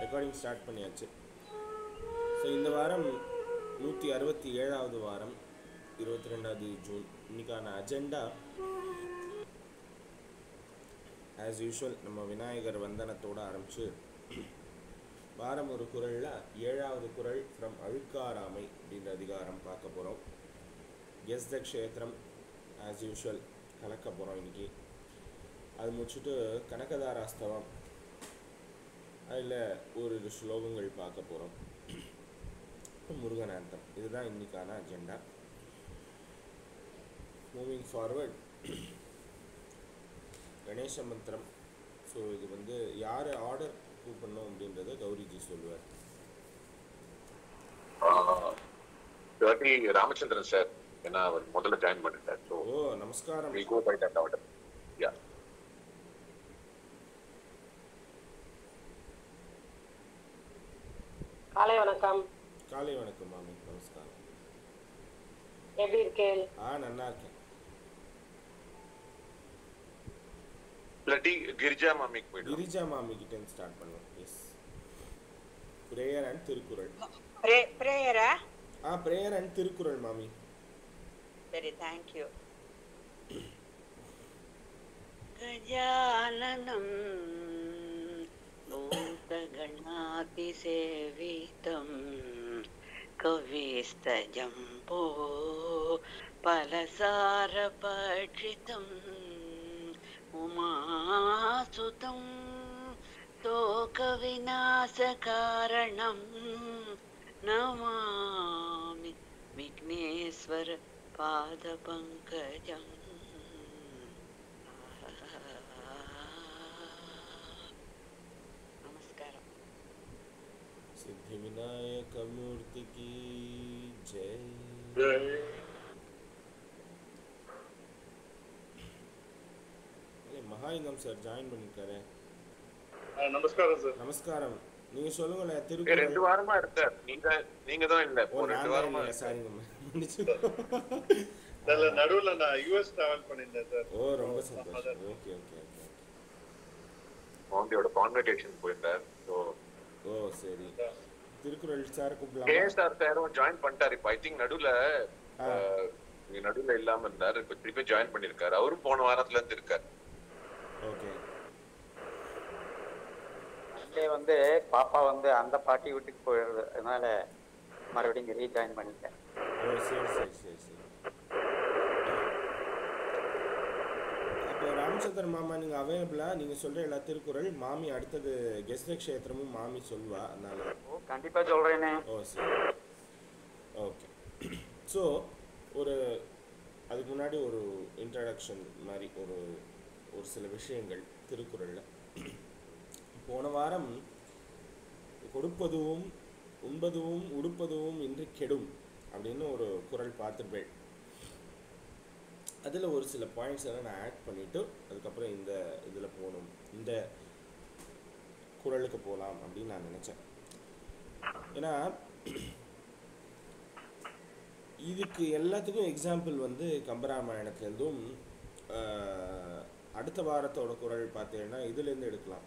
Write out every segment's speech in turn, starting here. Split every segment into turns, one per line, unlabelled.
Recording start பண்ணியாச்சு. So இந்த வாரம் 167வது வாரம், 22 ஜூன். இன்னைக்கான அஜெண்டா ஆஸ் யூஷுவல் நம்ம விநாயகர் வந்தனத்தோடு ஆரம்பித்து வாரம் ஒரு குறளில் 7வது குறள் ஃப்ரம் அழுக்காராமை அப்படின்ற அதிகாரம் பார்க்க போகிறோம். கெஸ் த க்ஷேத்திரம் ஆஸ் யூஷுவல் கலக்க போகிறோம் இன்றைக்கி. அது முடிச்சுட்டு கனகதாராஸ்தவம், அதில் ஒரு ஸ்லோகங்கள் பார்க்க போகிறோம். முருகனாந்தம், இதுதான் இன்றைக்கான அஜெண்டா. மூவிங் ஃபார்வர்ட், கணேச மந்திரம். ஸோ இது யார் ஆர்டர் கூப்பிடணும் அப்படின்றத கௌரிஜி சொல்லுவார்.
ராமச்சந்திரன் சார், ஏன்னா அவர் முதல்ல ஜாயின் பண்ணிட்டார்.
ஓ நமஸ்காரம்.
காலை வணக்கம்.
காலை வணக்கம் மாமி, நமஸ்காரம்.
எப்படி இருக்கேன்?
நல்லா இருக்கேன்.
கிரிஜா மாமிக்கு போய்டும்.
கிரிஜா மாமி கிட்ட ஸ்டார்ட் பண்ணுவோம். Yes, prayer and Thirukkural.
பிரேயரா?
பிரேயர் அண்ட் திருக்குறள் மாமி.
சரி, தேங்க் யூ. கஜானனம் பூதகணாதி சேவிதம் கவிஸ்தஜம்போ பலசார பட்சிதம் உமாசுதம் தோக விநாச காரணம் நமாமி விக்னேஸ்வர பாத பங்கஜம். நமஸ்காரம்.
சித்தி விநாயக மூர்த்தி கி ஜெய். மகாலிங்கம் சார் ஜாயின் பண்ணிருக்காரு.
நமஸ்காரம் சார்.
நமஸ்காரம். நீங்க சொல்லுங்களேன்.
திருக்குறள் 2 வாரமா இருக்கார். நீங்க தான் இல்ல. 2 வாரமா
சாரிங்க.
நடுவுல நான் யுஎஸ் டிராவல் பண்ணிருந்தேன் சார்.
ஓ ரொம்ப சந்தோஷம். Okay okay okay.
அவங்களோட கான்வெகேஷன் போயிருந்தார்.
ஓ சரி. திருக்குறள் சார் கூப்பிடலாம்.
கேஎஸ்ஆர் சாரும் ஜாயின் பண்ணிட்டாரு. இப்போ ஐ திங்க் நடுவுல இல்லாம இருந்தாரு. இப்போ திருப்பி ஜாயின் பண்ணிருக்காரு. அவரும் போன வாரத்துல இருந்து இருக்காரு.
ஓகே.
பாப்பா அந்த பாட்டி வீட்டுக்கு போயிடுது, அதனால மறுபடியும் ரீஜாயின் பண்ணிட்டேன்.
ஓ சரி சரி சரி சரி. அப்போ ராமச்சந்திரன் மாமா நீங்கள் அவைலபிளா? நீங்கள் சொல்கிற எல்லா திருக்குறள் மாமி அடுத்தது கெஸ்ட் க்ஷேத்திரமும் மாமி சொல்வா, அதனால.
ஓ கண்டிப்பாக சொல்கிறேனே.
ஓ சரி ஓகே. ஸோ அதுக்கு முன்னாடி ஒரு இன்ட்ரடக்ஷன் மாதிரி ஒரு சில விஷயங்கள் திருக்குறளில். போன வாரம் கொடுப்பதுவும் உண்பதுவும் உடுப்பதுவும் இன்றி கெடும் அப்படின்னு ஒரு குறள் பார்த்துருப்பேன். அதில் ஒரு சில பாயிண்ட்ஸ் எல்லாம் நான் ஆட் பண்ணிவிட்டு அதுக்கப்புறம் இந்த இதில் போகணும், இந்த குறளுக்கு போகலாம் அப்படின்னு நான் நினச்சேன். ஏன்னா இதுக்கு எல்லாத்துக்கும் எக்ஸாம்பிள் கம்பராமாயணத்துலேருந்தும் அடுத்த வாரத்தோட குறள் பார்த்தீங்கன்னா இதுலேருந்து எடுக்கலாம்.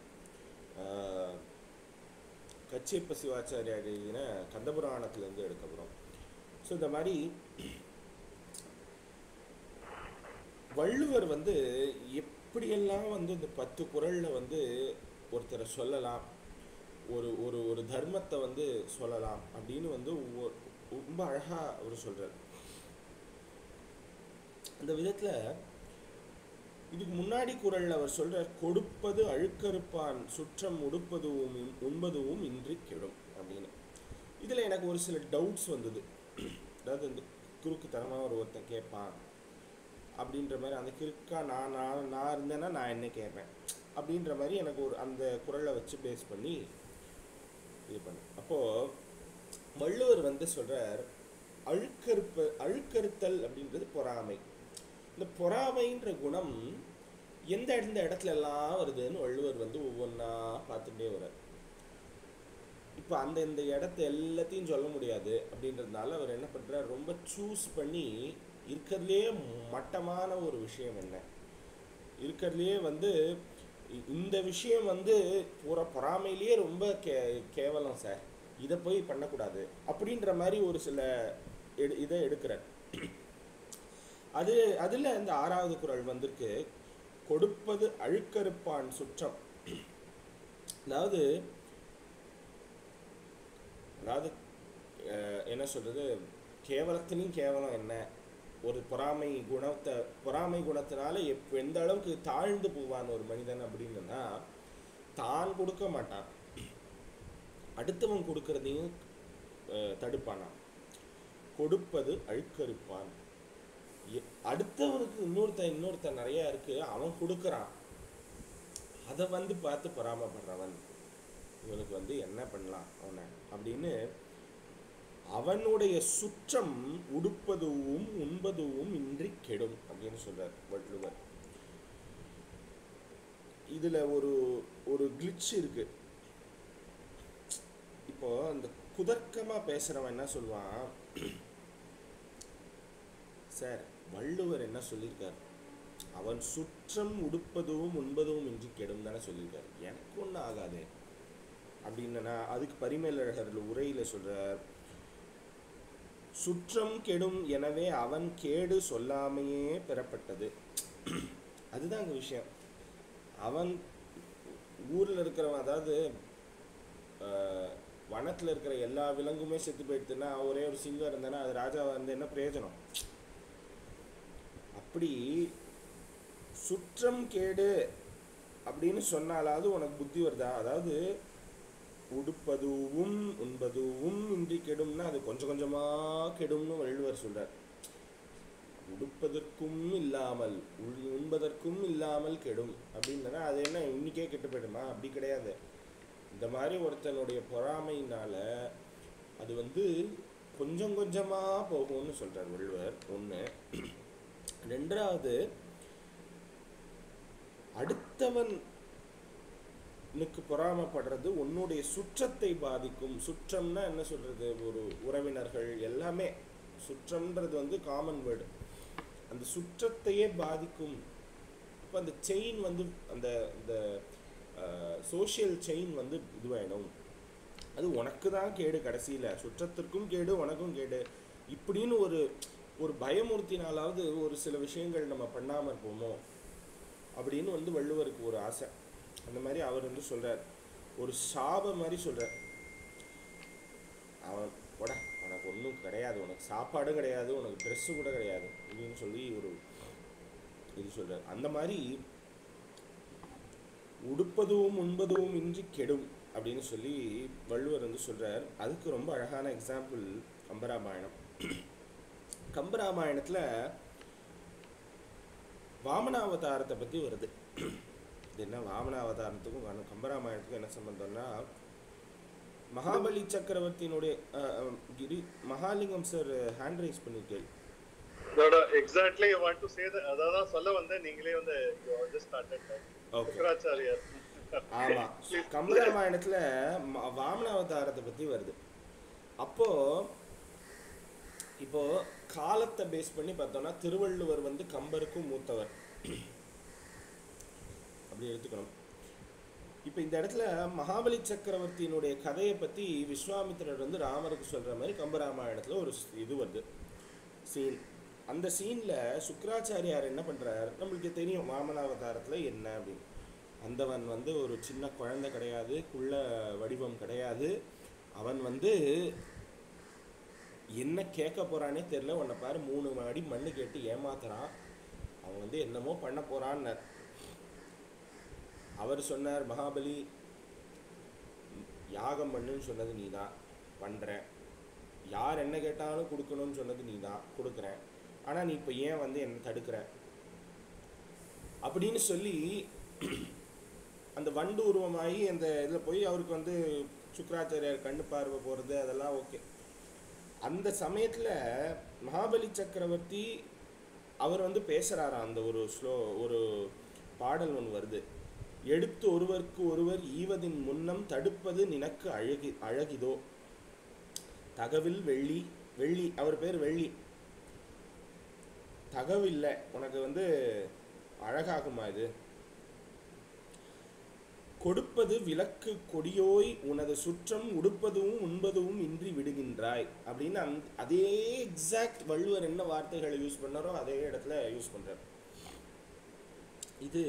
கச்சியப்ப சிவாச்சாரியா எழுதின கந்தபுராணத்துலேருந்து எடுக்க போகிறோம். ஸோ இந்த மாதிரி வள்ளுவர் எப்படியெல்லாம் இந்த 10 குறளில் ஒருத்தரை சொல்லலாம், ஒரு தர்மத்தை சொல்லலாம் அப்படின்னு ரொம்ப அழகாக அவர் சொல்கிறார். அந்த விதத்தில் இதுக்கு முன்னாடி குறளில் அவர் சொல்கிறார், கொடுப்பது அழுக்கறுப்பான் சுற்றம் உடுப்பதுவும் உண்பதுவும் இன்றி கெடும் அப்படின்னு. இதில் எனக்கு ஒரு சில டவுட்ஸ் வந்தது. அதாவது இந்த குறுக்குத்தனமாக ஒருத்தன் கேட்பான் அப்படின்ற மாதிரி, அந்த கிறுக்கா நான் இருந்தேன்னா நான் என்ன கேட்பேன் அப்படின்ற மாதிரி எனக்கு அந்த குறளை வச்சு பேஸ் பண்ணி இது பண்ணேன். அப்போது வள்ளுவர் சொல்கிறார், அழுக்கறுத்தல் அப்படின்றது பொறாமை. இந்த பொறாமைன்ற குணம் எந்த இடத்துல எல்லாம் வருதுன்னு வள்ளுவர் ஒவ்வொன்றா பார்த்துட்டே வர்றார். இப்போ இந்த இடத்த எல்லாத்தையும் சொல்ல முடியாது அப்படின்றதுனால அவர் என்ன பண்ணுறார், ரொம்ப சூஸ் பண்ணி இருக்கிறதுலே மட்டமான ஒரு விஷயம் என்ன, இருக்கிறதுலே இந்த விஷயம் வந்து பொறாமையிலேயே ரொம்ப கேவலம் சார், இதை போய் பண்ணக்கூடாது அப்படின்ற மாதிரி ஒரு சில இதை எடுக்கிறார். அதில் இந்த 6வது குறள் வந்திருக்கு, கொடுப்பது அழுக்கறுப்பான் சுற்றம். அதாவது என்ன சொல்றது, கேவலத்திலையும் கேவலம் என்ன, ஒரு பொறாமை குணத்தினால எந்த அளவுக்கு தாழ்ந்து போவான் ஒரு மனிதன் அப்படின்னா, தான் கொடுக்க மாட்டான், அடுத்தவன் கொடுக்கறதையும் தடுப்பானான். கொடுப்பது அழுக்கறுப்பான். அடுத்தவனுக்கு இன்னொருத்தன் நிறைய இருக்கு, அவன் கொடுக்கறான், அதை பார்த்து பொறாமப்படுறவன், இவனுக்கு என்ன பண்ணலாம் அவனை அப்படின்னு, அவனுடைய சுற்றம் உடுப்பதுவும் உண்பதுவும் இன்றி கெடும் அப்படின்னு சொல்றார் வள்ளுவர். இதுல ஒரு கிளிச் இருக்கு. இப்போ அந்த குதர்க்கமா பேசுறவன் என்ன சொல்லுவான், சார் வள்ளுவர் என்ன சொல்லியிருக்கார், அவன் சுற்றம் உடுப்பதும் உண்பதும் இன்றி கெடும் தானே சொல்லியிருக்காரு, எனக்கு ஒன்றும் ஆகாது அப்படின்னா, அதுக்கு பரிமேலழகர் உரையில சொல்றார், சுற்றம் கெடும் எனவே அவன் கேடு சொல்லாமையே பெறப்பட்டது. அதுதான் அங்க விஷயம். அவன் ஊர்ல இருக்கிறவன், அதாவது வனத்துல இருக்கிற எல்லா விலங்குமே செத்து போயிடுதுன்னா, ஒரே ஒரு சிங்கம் இருந்தானா அது ராஜாவா இருந்து என்ன பிரயோஜனம்? அப்படி சுற்றம் கேடு அப்படின்னு சொன்னாலாவது உனக்கு புத்தி வருதா? அதாவது உடுப்பதுவும் உண்பதுவும் இன்றி கெடும்னா அது கொஞ்சம் கொஞ்சமா கெடும்னு வள்ளுவர் சொல்றார். உடுப்பதற்கும் இல்லாமல் உண்பதற்கும் இல்லாமல் கெடும் அப்படின்னா அது என்ன இன்னைக்கே கெட்டு போயிடுமா? அப்படி கிடையாது. இந்த மாதிரி ஒருத்தனுடைய பொறாமையினால அது கொஞ்சம் கொஞ்சமா போகும்னு சொல்றார் வள்ளுவர். ஒண்ணு. ரெண்டாவது, அடுத்தவனுக்கு பொறாமப்படுறது உன்னுடைய சுற்றத்தை பாதிக்கும். சுற்றம்னா என்ன சொல்றது, ஒரு உறவினர்கள் எல்லாமே, சுற்றம்ன்றது காமன் வேர்டு, அந்த சுற்றத்தையே பாதிக்கும். இப்போ அந்த செயின் அந்த சோஷியல் செயின் இதுவாயிடும். அது உனக்கு தான் கேடு, கடைசியில் சுற்றத்திற்கும் கேடு உனக்கும் கேடு இப்படின்னு ஒரு பயமுறுத்தினாலாவது ஒரு சில விஷயங்கள் நம்ம பண்ணாமல் இருப்போமோ அப்படின்னு வள்ளுவருக்கு ஒரு ஆசை. அந்த மாதிரி அவர் சொல்றார், ஒரு சாப மாதிரி சொல்றார், அவன் போட உனக்கு ஒன்றும் கிடையாது, உனக்கு சாப்பாடும் கிடையாது, உனக்கு ட்ரெஸ்ஸு கூட கிடையாது அப்படின்னு சொல்லி இது சொல்றார். அந்த மாதிரி உடுப்பதும் உண்பதும் இன்றி கெடும் அப்படின்னு சொல்லி வள்ளுவர் சொல்றார். அதுக்கு ரொம்ப அழகான எக்ஸாம்பிள் கம்பராமாயணம். கம்பராமாயணத்துல வாமனாவதாரத்தை பத்தி வருது. இது என்ன, வாமனாவதாரத்துக்கும் கம்பராமாயணத்துக்கும் என்ன சம்பந்தம்னா, மகாபலி சக்கரவர்த்தியினுடைய மகாலிங்கம் சார் ஹேண்ட் ரைஸ் பண்ணிருக்கேன்.
Exactly I want to say that, அதான் சொல்ல வந்தேன், நீங்களே just started. சுக்ராச்சாரியார்.
ஆமா, கம்பராமாயணத்துல வாமனாவதாரத்தை பத்தி வருது. இப்போ காலத்தை பேஸ் பண்ணி பார்த்தோம்னா திருவள்ளுவர் கம்பருக்கும் மூத்தவர் அப்படி எடுத்துக்கணும். இப்போ இந்த இடத்துல மகாபலி சக்கரவர்த்தியினுடைய கதையை பற்றி விஸ்வாமித்திரர் ராமருக்கு சொல்கிற மாதிரி கம்பராமாயணத்தில் ஒரு இது வருது, சீன். அந்த சீனில் சுக்ராச்சாரியார் என்ன பண்ணுறார், நம்மளுக்கு தெரியும் வாமனாவதாரத்தில் என்ன அப்படின்னு. அந்தவன் ஒரு சின்ன குழந்தை கிடையாது, குள்ள வடிவம் கிடையாது, அவன் என்ன கேட்க போறானே தெரியல, உன்னை பாரு 3 அடி மண்ணு கேட்டு ஏமாத்துறான், அவன் என்னமோ பண்ண போறான்னு அவர் சொன்னார். மகாபலி, யாகம் பண்ணுன்னு சொன்னது நீ தான், பண்றேன். யார் என்ன கேட்டாலும் கொடுக்கணும்னு சொன்னது நீ தான், கொடுக்குறேன். ஆனா நீ இப்போ ஏன் என்னை தடுக்கிற அப்படின்னு சொல்லி அந்த வண்டு உருவமாகி அந்த இதில் போய் அவருக்கு சுக்ராச்சாரியார் கண்ணு பார்வை போகிறது அதெல்லாம் ஓகே. அந்த சமயத்தில் மகாபலி சக்கரவர்த்தி அவர் பேசுகிறாராம். அந்த ஒரு பாடல் ஒன்று வருது, எடுத்து ஒருவருக்கு ஒருவர் ஈவதின் முன்னம் தடுப்பது நினக்கு அழகிதோ, தகவில் வெள்ளி. வெள்ளி, அவர் பேர் வெள்ளி. தகவில்லை உனக்கு அழகாகுமா இது? கொடுப்பது விளக்கு கொடியோய் உனது சுற்றம் உடுப்பதும் உண்பதும் இன்றி விடுகின்றாய் அப்படின்னு அதே எக்ஸாக்ட் வள்ளுவர் என்ன வார்த்தைகளை யூஸ் பண்ணாரோ அதே இடத்துல யூஸ் பண்றார். இது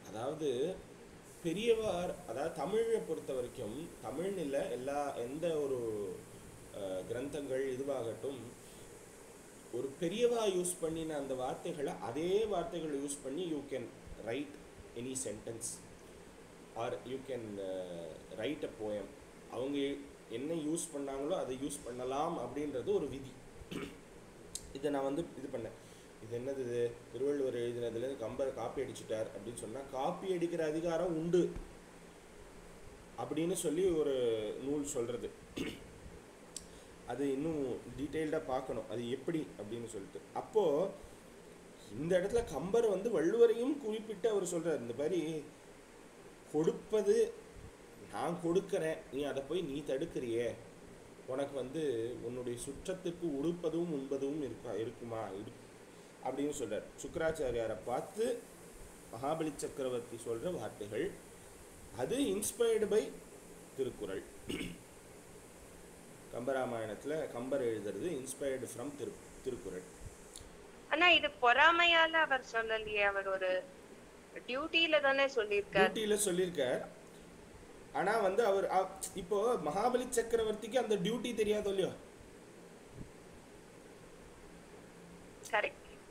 அதாவது பெரியவார், அதாவது தமிழை பொறுத்த வரைக்கும், தமிழ்னு இல்லை எந்த ஒரு கிரந்தங்கள் இதுவாகட்டும், ஒரு பெரியவா யூஸ் பண்ணின அந்த வார்த்தைகளை அதே வார்த்தைகளை யூஸ் பண்ணி you can write any sentence are you can write a poem. அவங்க என்ன யூஸ் பண்ணாங்களோ அதை யூஸ் பண்ணலாம் அப்படின்றது ஒரு விதி. இதை நான் வந்து இது பண்ணேன். இது என்னது, இது திருவள்ளுவர் எழுதினதுலேருந்து கம்பர் காப்பி அடிச்சுட்டார் அப்படின்னு சொன்னால் காப்பி அடிக்கிற அதிகாரம் உண்டு அப்படின்னு சொல்லி ஒரு நூல் சொல்கிறது. அது இன்னும் டீட்டெயில்டாக பார்க்கணும் அது எப்படி அப்படின்னு சொல்லிட்டு. அப்போது இந்த இடத்துல கம்பர் வந்து வள்ளுவரையும் குறிப்பிட்டு அவர் சொல்கிறார், இந்த மாதிரி கொடுப்பது நான் கொடுக்குறேன், நீ அதை போய் நீ தடுக்கிறியே, உனக்கு வந்து உன்னுடைய சுற்றத்துக்கு உடுப்பதும் உண்பதும் இருக்குமா அப்படின்னு சொல்கிறார். சுக்கராச்சாரியாரை பார்த்து மகாபலி சக்கரவர்த்தி சொல்கிற வார்த்தைகள் அது இன்ஸ்பயர்டு பை திருக்குறள். கம்பராமாயணத்தில் கம்பர் எழுதுறது இன்ஸ்பயர்டு ஃப்ரம் திருக்குறள்.
ஆனா இது பொறாமையால அவர் சொல்லலையே, அவர் ஒரு டியூட்டில தானே சொல்லியிருக்கார்.
ஆனா வந்து அவர் இப்போ மகாபலி சக்கரவர்த்திக்கு அந்த டியூட்டி தெரியாதோ இல்லையோ?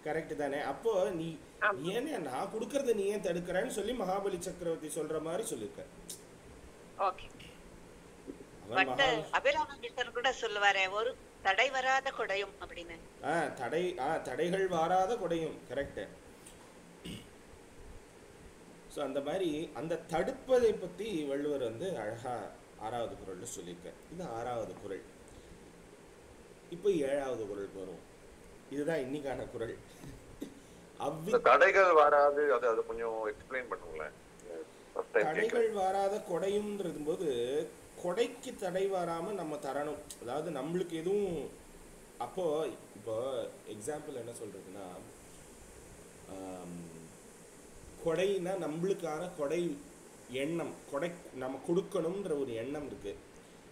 கரெக்ட் தானே? அப்போ நீ ஏன் நான் கொடுக்கறத நீ ஏன் தடுக்கிறேன்னு சொல்லி மகாபலி சக்கரவர்த்தி சொல்ற மாதிரி சொல்லிருக்க.
அபிராமகிருஷ்ணர் கூட சொல்லுவாரே, ஒரு தடை வராத கொடையும் அப்படின்னு.
தடைகள் வாராத கொடையும், கரெக்ட். ஸோ அந்த மாதிரி அந்த தடுப்பதை பற்றி வள்ளுவர் வந்து அழகா 6வது குறள்ல சொல்லியிருக்க. இது 6வது குறள். இப்போ 7வது குறளுக்கு வரும். இதுதான் இன்னைக்கான குறள்.
தடைகள் வராது, அது கொஞ்சம் எக்ஸ்பிளைன் பண்ணுங்களேன்.
தடைகள் வராத கொடையும்ன்றது போது கொடைக்கு தடை வராம நம்ம தரணும். அதாவது நம்மளுக்கு எதுவும் அப்போ இப்போ எக்ஸாம்பிள் என்ன சொல்றதுன்னா, கொடைனா நம்மளுக்கான கொடை எண்ணம், கொடை நம்ம கொடுக்கணும்ன்ற ஒரு எண்ணம் இருக்கு.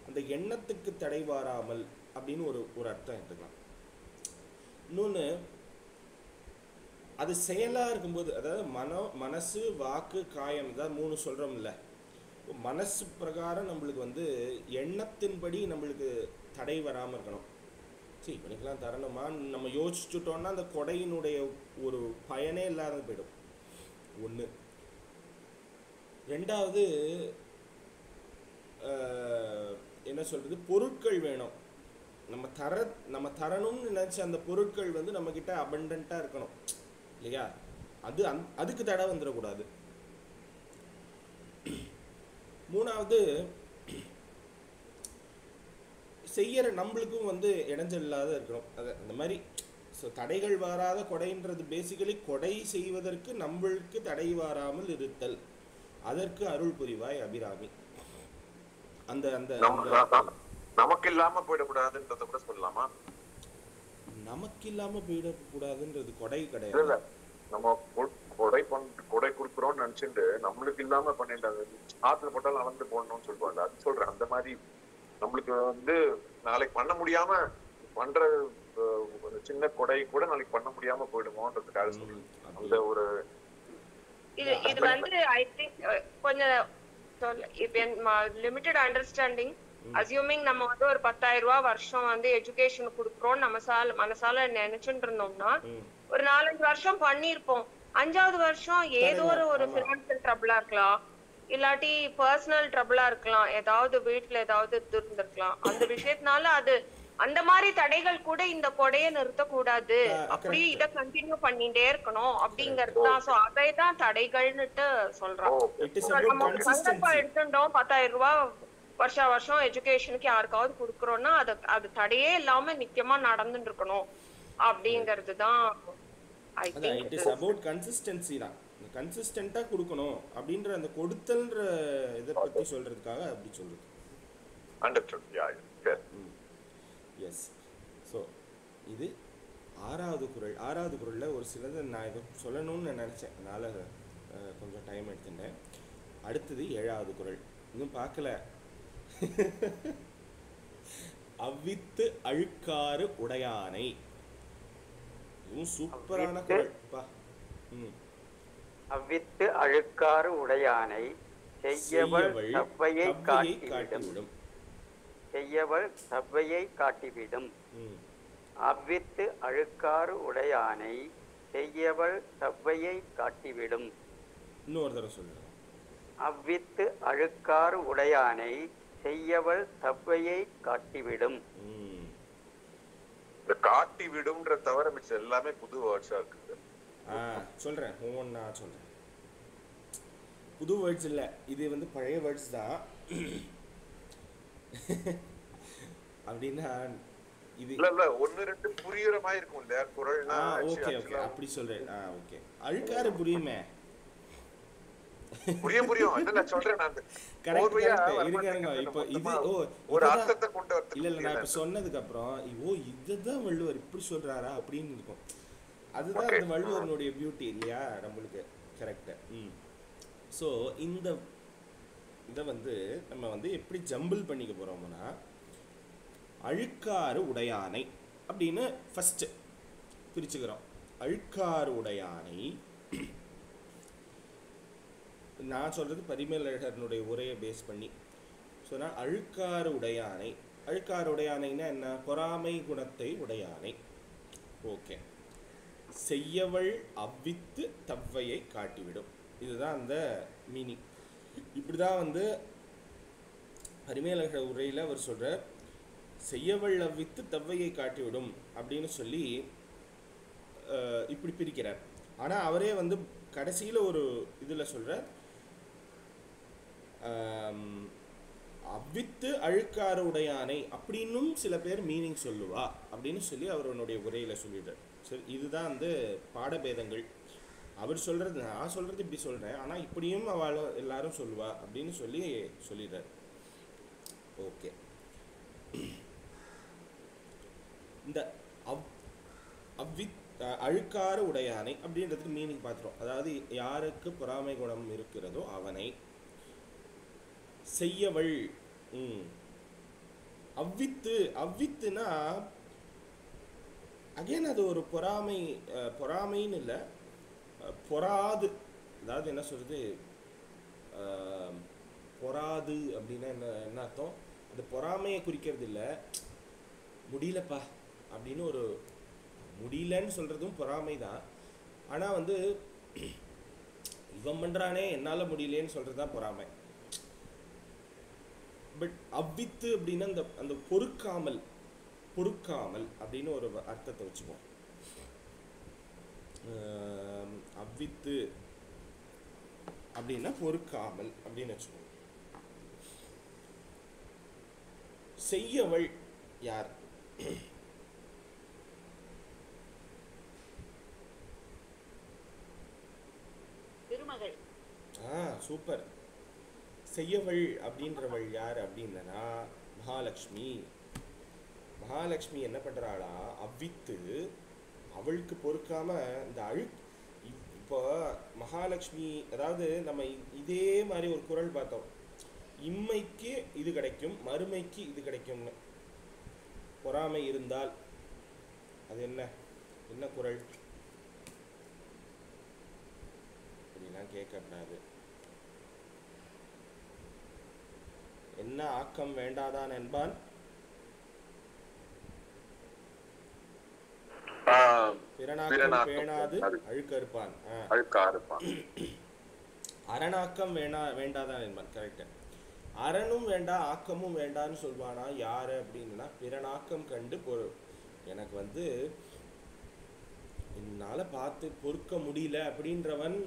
அந்த எண்ணத்துக்கு தடை வராமல் அப்படின்னு ஒரு அர்த்தம் எடுத்துக்கலாம். இன்னொன்று, அது செயலாக இருக்கும்போது, அதாவது மனசு வாக்கு காயம், அதாவது 3 சொல்கிறோம்ல, மனசு பிரகாரம் நம்மளுக்கு வந்து எண்ணத்தின்படி நம்மளுக்கு தடை வராமல் இருக்கணும். சரி இவனுக்கெல்லாம் தரணுமா நம்ம யோசிச்சுட்டோம்னா அந்த கொடையினுடைய ஒரு பயனே இல்லாத போயிடும். 1. 2வது என்ன சொல்கிறது, பொருட்கள் வேணும். நம்ம தரணும்னு நினச்ச அந்த பொருட்கள் வந்து நம்மக்கிட்ட அபண்டண்ட்டாக இருக்கணும் இல்லையா? அதுக்கு தடை வந்துடக்கூடாது. 3வது, செய்யற நம்மளுக்கும் வந்து இடைஞ்சல் இல்லாத இருக்கணும். அந்த மாதிரி. ஸோ தடைகள் வாராத கொடைன்றது பேசிக்கலி கொடை செய்வதற்கு நம்மளுக்கு தடை வாராமல் இருத்தல், அதற்கு அருள் புரிவாய் அபிராமி. அந்த அந்த
நமக்கு இல்லாம போயிடக்கூடாதுன்றத கூட சொல்லலாமா?
நமக்கு இல்லாம போயிடக்கூடாதுன்றது கொடை கிடையாது.
நம்ம கொடை கொடுக்குறோம்னு நினைச்சுட்டு நம்மளுக்கு இல்லாம பண்ணிட்டாங்க. ஆத்துல போட்டாலும் அளந்து போடணும்னு சொல்லுவாங்க. அது சொல்றேன். அந்த மாதிரி நம்மளுக்கு வந்து நாளைக்கு பண்ண முடியாம பண்ற ஒரு சின்ன கொடை கூட நாளைக்கு பண்ண முடியாம போயிடுமோன்றதுக்காக சொல்றேன். அந்த ஒரு
இது வந்து ஐ திங்க் கொஞ்சம் லிமிட்டட் அண்டர்ஸ்டாண்டிங். அசியூமிங் நம்ம வந்து ஒரு 10,000 ரூபாய் வருஷம் வந்து எஜுகேஷன் கொடுக்குறோம் மனசால நினைச்சுட்டு இருந்தோம்னா ஒரு 4-5 வருஷம் பண்ணிருப்போம். 5வது வருஷம் ஏதோ ஒரு பினான்சியல் ட்ரபிளா இருக்கலாம், இல்லாட்டி பர்சனல் ட்ரபிளா இருக்கலாம், ஏதாவது வீட்டுல ஏதாவது இருந்திருக்கலாம். அந்த விஷயத்தினால அது அந்த மாதிரி தடைகள் கூட இந்த கொடையை நிறுத்தக்கூடாது, அப்படியே இதை கண்டினியூ பண்ணிட்டே இருக்கணும் அப்படிங்கிறது தான். சோ அதைதான் தடைகள்னுட்டு சொல்றோம். சங்கல்பம் எடுத்துட்டோம் 10,000 ரூபாய் வருஷம் எஜுகேஷனுக்கு யாருக்காவது கொடுக்குறோம்னா அது தடையே இல்லாம நிச்சயமா நடந்துட்டு இருக்கணும் அப்படிங்கிறது தான்.
இட் இஸ் அபவுட் கன்சிஸ்டன்சி தான். கன்சிஸ்டண்டா கொடுக்கணும் அப்படின்ற அந்த கொடுத்தல்ன்ற இதை பத்தி சொல்றதுக்காக அப்படி சொல்றது.
அண்டர்ஸ்டுட். யா
எஸ். ஸோ இது 6வது குறள். 6வது குறள்ல ஒரு சிலது நான் இதை சொல்லணும்னு நினைச்சேன், அதனால கொஞ்சம் டைம் எடுத்துட்டேன். அடுத்தது 7வது குறள், இன்னும் பார்க்கல. அவ்வித்து அழுக்காறு உடையானை. இதுவும் சூப்பரான குறள் பா.
அவ்வித்து அழுக்காறு உடையானை செய்யவள் தவ்வையை காட்டிவிடும். செய்யவள் தவ்வையை காட்டிவிடும். அவ்வித்து அழுக்காறு உடையானை செய்யவள் தவ்வையை காட்டிவிடும்.
இன்னொரு தடவை சொல்லுங்க.
அவ்வித்து அழுக்காறு உடையானை செய்யவள் தவ்வையை காட்டிவிடும்.
இந்த காட்டி விடும்ன்ற தவிர மிச்சம் எல்லாமே புது வேர்ட்ஸா இருக்கு.
சொல்றேன், ஒவ்வொன்றா சொல்றேன். புது வேர்ட்ஸ் இல்லை, இது வந்து பழைய வேர்ட்ஸ் தான். அப்படின்னா இது
இல்ல ஒன்னு ரெண்டு புரியுற மாதிரி இருக்கும் இல்லையா குறள்னா.
ஓகே ஓகே, அப்படி சொல்றேன். ஓகே, அழுக்காறு புரியுமே.
புரியும் என்ன சொல்றேன் நான்.
கரெக்ட் இருக்காங்க. இப்போ இது
ஒரு அர்த்தத்தை கொண்டு வரது
இல்ல நான் இப்ப சொன்னதுக்கு அப்புறம் இதுதான் வள்ளுவர் இப்படி சொல்றாரா அப்படின்னு இருக்கும். அதுதான் இந்த வள்ளுவனுடைய பியூட்டி இல்லையா நம்மளுக்கு. கரெக்ட். ஸோ இந்த இதை வந்து நம்ம வந்து எப்படி ஜம்பிள் பண்ணிக்க போறோம்னா, அழுக்காறு உடையானை அப்படின்னு ஃபர்ஸ்ட் பிரிச்சுக்கிறோம். அழுக்காறு உடையானை, நான் சொல்றது பரிமேலழகனுடைய உரையை பேஸ் பண்ணி சொன்னா, அழுக்காறு உடையானை. அழுக்காறு உடையானைன்னா என்ன? பொறாமை குணத்தை உடையானை. ஓகே. செய்யவள் அவ்வித்து தவ்வையை காட்டிவிடும். இதுதான் அந்த மீனிங். இப்படிதான் வந்து பரிமேலழகர் உரையில அவர் சொல்ற, செய்யவள் அவ்வித்து தவ்வையை காட்டிவிடும் அப்படின்னு சொல்லி இப்படி பிரிக்கிறார். ஆனா அவரே வந்து கடைசியில ஒரு இதுல சொல்ற, அவ்வித்து அழுக்காறு உடையானை அப்படின்னும் சில பேர் மீனிங் சொல்லுவா அப்படின்னு சொல்லி அவருடைய உரையில சொல்லிடுறார். சரி, இதுதான் வந்து பாடபேதங்கள். அவர் சொல்றது, நான் சொல்றது இப்படி சொல்றேன், ஆனா இப்படியும் அவள் எல்லாரும் சொல்லுவா அப்படின்னு சொல்லி சொல்லிடுறார். ஓகே. இந்த அழுக்காறு உடையானை அப்படின்றதுக்கு மீனிங் பார்த்துரும். அதாவது யாருக்கு பொறாமை குணம் இருக்கிறதோ அவனை. செய்யவள் அவ்வித்து. அவ்வித்துனா அகைன் அது ஒரு பொறாமைன்னு இல்லை, பொறாது. அதாவது என்ன சொல்றது, பொறாது அப்படின்னா என்ன அர்த்தம்? அது பொறாமையை குறிக்கிறது இல்லை, முடியலப்பா அப்படின்னு ஒரு முடியலன்னு சொல்றதும் பொறாமை தான். ஆனா வந்து இவன் பண்றானே என்னால முடியலன்னு சொல்றதுதான் பொறாமை. பட் அவ்வித்து அப்படின்னா அந்த பொறுக்காமல் அப்படின்னு ஒரு அர்த்தத்தை வச்சுப்போம். அவ்வித்து அப்படின்னா பொறுக்காமல் அப்படின்னு வச்சுப்போம். செய்யவள் யார்?
திருமகள்.
சூப்பர். செய்யவள் அப்படின்றவள் யார் அப்படின்னா மகாலட்சுமி. மகாலட்சுமி என்ன பண்றாளா, அவ்வித்து அவளுக்கு பொறுக்காம இந்த இப்போ மகாலட்சுமி, அதாவது நம்ம இதே மாதிரி ஒரு குறள் பார்த்தோம், இம்மைக்கு இது கிடைக்கும் மறுமைக்கு இது கிடைக்கும்னு. பொறாமை இருந்தால் அது என்ன குறள் அப்படிலாம் கேட்கக்கூடாது. என்ன ஆக்கம் வேண்டாதான் என்பான், பிறனாக்கம் பேணாது அழுக்கறுப்பான். அரணாக்கம் வேண்டாதான் என்பான். கரெக்ட். அரணும் வேண்டா ஆக்கமும் வேண்டான்னு சொல்வானா யாரு அப்படின்னா, பிறனாக்கம் கண்டு எனக்கு வந்து என்னால பார்த்து பொறுக்க முடியல அப்படின்றவன்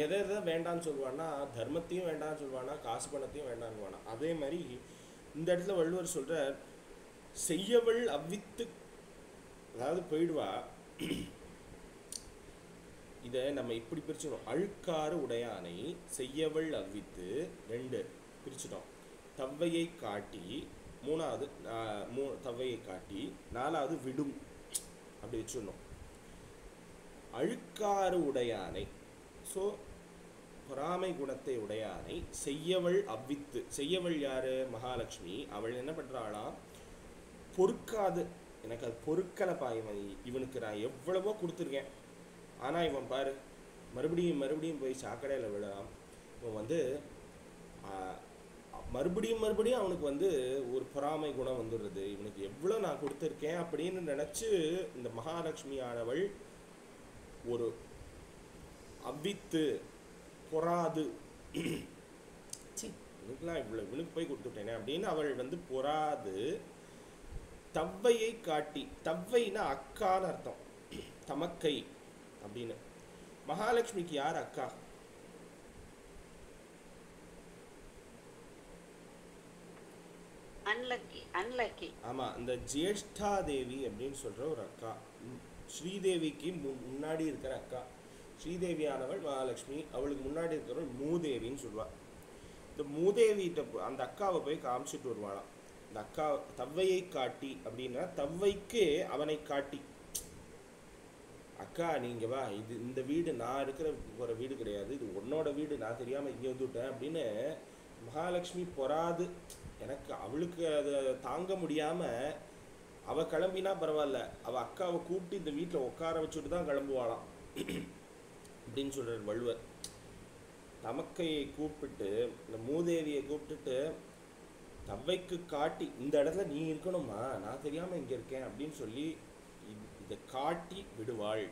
எதை வேண்டான்னு சொல்லுவான்னா, தர்மத்தையும் வேண்டான்னு சொல்லுவானா, காசு பணத்தையும் வேண்டான்னு. அதே மாதிரி இந்த இடத்துல வள்ளுவர் சொல்ற, செய்யவள் அவ்வித்து, அதாவது போயிடுவா. இதை நம்ம இப்படி பிரிச்சிடும். அழுக்காறு உடையானை செய்யவள் அவ்வித்து, 2 பிரிச்சிட்டோம். தவ்வையை காட்டி, 3வது தவ்வையை காட்டி, 4வது விடும் அப்படி வச்சிடணும். அழுக்காறு உடையானை. ஸோ பொறாமை குணத்தை உடையானை செய்யவள் அவ்வித்து. செய்யவள் யாரு? மகாலட்சுமி. அவள் என்ன பண்றாளாம், பொறுக்காது, எனக்கு அது பொறுக்கலப்பா, இவனுக்கு நான் எவ்வளவோ கொடுத்துருக்கேன், ஆனால் இவன் பாரு மறுபடியும் மறுபடியும் போய் சாக்கடையில் விழலாம். இவன் வந்து மறுபடியும் மறுபடியும் அவனுக்கு வந்து ஒரு பொறாமை குணம் வந்துடுறது, இவனுக்கு எவ்வளோ நான் கொடுத்துருக்கேன் அப்படின்னு நினச்சி இந்த மகாலட்சுமி ஆனவள் ஒரு அவ்வித்து, பொறாது, இவனுக்குலாம் இவனுக்கு போய் கொடுத்துட்டேனே அப்படின்னு அவள் வந்து பொறாது தவ்வையை காட்டி. தவ்வைனா அக்கான்னு அர்த்தம், தமக்கை அப்படின்னு. மகாலட்சுமிக்கு யார் அக்கா? ஆமா, இந்த ஜேஷ்டா தேவி அப்படின்னு சொல்ற ஒரு அக்கா, ஸ்ரீதேவிக்கு முன்னாடி இருக்கிற அக்கா. ஸ்ரீதேவியானவள் மகாலட்சுமி, அவளுக்கு முன்னாடி இருக்கிறவள் மூதேவின்னு சொல்லுவாள். இந்த மூதேவிட்ட அந்த அக்காவை போய் காமிச்சிட்டு வருவாளாம். இந்த அக்கா தவ்வையை காட்டி அப்படின்னா தவ்வைக்கு அவனை காட்டி, அக்கா நீங்க வா, இது இந்த வீடு நான் இருக்கிற ஒரு வீடு கிடையாது, இது உன்னோட வீடு, நான் தெரியாம இங்கே வந்துவிட்டேன் அப்படின்னு மகாலட்சுமி பொறாது. எனக்கு அவளுக்கு அதை தாங்க முடியாம அவ கிளம்பினா பரவாயில்ல, அவ அக்காவை கூப்பிட்டு இந்த வீட்டில் உட்கார வச்சுட்டு தான் கிளம்புவாளாம் அப்படின்னு சொல்றார் வள்ளுவர். தமக்கையை கூப்பிட்டு, இந்த மூதேவியை கூப்பிட்டுட்டு தவ்வைக்கு காட்டி, இந்த இடத்துல நீ இருக்கணுமா, நான் தெரியாம இங்க இருக்கேன் அப்படின்னு சொல்லி இதை காட்டி விடுவாள்,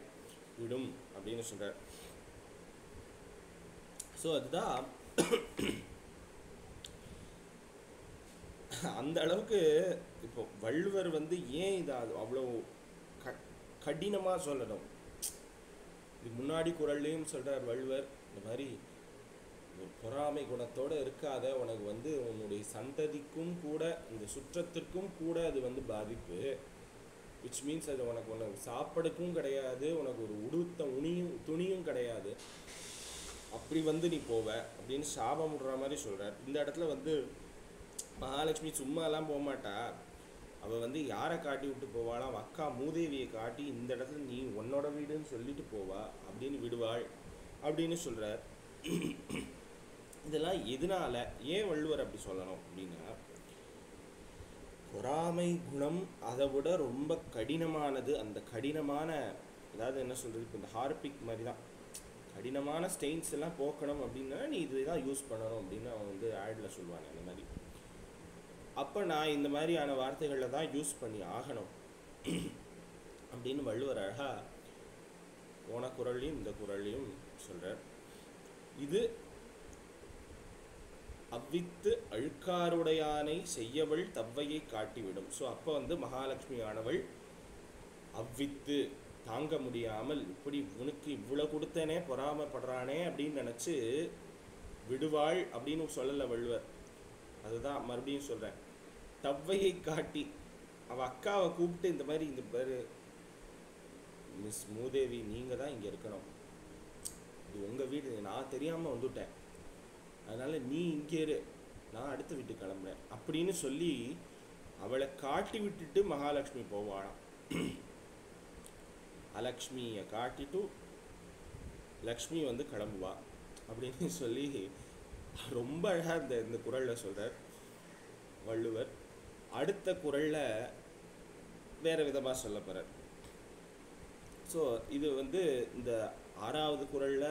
விடும் அப்படின்னு சொல்றார். ஸோ அதுதான் அந்த அளவுக்கு. இப்போ வள்ளுவர் வந்து ஏன் இதை அவ்வளோ கடினமாக சொல்லணும், இது முன்னாடி குறள்லையும் சொல்கிறார் வள்ளுவர், இந்த மாதிரி பொறாமை குணத்தோடு இருக்காத, உனக்கு வந்து உன்னுடைய சந்ததிக்கும் கூட இந்த சுற்றத்திற்கும் கூட அது வந்து பாதிப்பு, விச் மீன்ஸ் அது உனக்கு சாப்பாடுக்கும் கிடையாது, உனக்கு ஒரு உடுத்த துணியும் கிடையாது, அப்படி வந்து நீ போவ அப்படின்னு சாபம் விடுற மாதிரி சொல்கிறார். இந்த இடத்துல வந்து மகாலட்சுமி சும்மாலாம் போக மாட்டா, அவள் வந்து யாரை காட்டி விட்டு போவாளாம், அக்கா மூதேவியை காட்டி இந்த இடத்துல நீ உன்னோட வீடுன்னு சொல்லிட்டு போவா அப்படின்னு விடுவாள் அப்படின்னு சொல்கிறார். இதெல்லாம் எதனால, ஏன் வள்ளுவர் அப்படி சொல்லணும் அப்படின்னா, பொறாமை குணம் அதை விட ரொம்ப கடினமானது. அந்த கடினமான, அதாவது என்ன சொல்கிறது, இப்போ இந்த ஹார்பிக் மாதிரி தான், கடினமான ஸ்டெயின்ஸ் எல்லாம் போக்கணும் அப்படின்னா நீ இதுதான் யூஸ் பண்ணணும் அப்படின்னு அவன் வந்து ஆடில் சொல்லுவாங்க. அந்த மாதிரி அப்போ நான் இந்த மாதிரியான வார்த்தைகளில் தான் யூஸ் பண்ணி ஆகணும் அப்படின்னு வள்ளுவர் அழகா போன குறள்லையும் இந்த குறள்லையும் சொல்கிறார். இது அவ்வித்து அழுக்காருடையானை செய்யவள் தவ்வையை காட்டிவிடும். ஸோ அப்போ வந்து மகாலட்சுமி ஆனவள் அவ்வித்து, தாங்க முடியாமல், இப்படி இவனுக்கு இவ்வளோ கொடுத்தனே பொறாமப்படுறானே அப்படின்னு நினச்சி விடுவாள் அப்படின்னு சொல்லலை வள்ளுவர். அதுதான் மறுபடியும் சொல்கிறேன், தவ்வையை காட்டி, அவள் அக்காவை கூப்பிட்டு இந்த மாதிரி, இந்த பேர் மிஸ் மூதேவி நீங்கள் தான் இங்கே இருக்கணும், இது உங்கள் வீடு, நான் தெரியாமல் வந்துவிட்டேன், அதனால் நீ இங்கே இரு, நான் அடுத்த வீட்டுக்கு கிளம்புறேன் அப்படின்னு சொல்லி அவளை காட்டி விட்டுட்டு மகாலட்சுமி போவாளாம். அலக்ஷ்மியை காட்டிட்டு லக்ஷ்மி வந்து கிளம்புவா அப்படின்னு சொல்லி ரொம்ப அழகாக இந்த குறளில் சொல்கிறார் வள்ளுவர். அடுத்த குறளில் வேறு விதமாக சொல்ல போகிறார். ஸோ இது வந்து இந்த 6வது குறளில்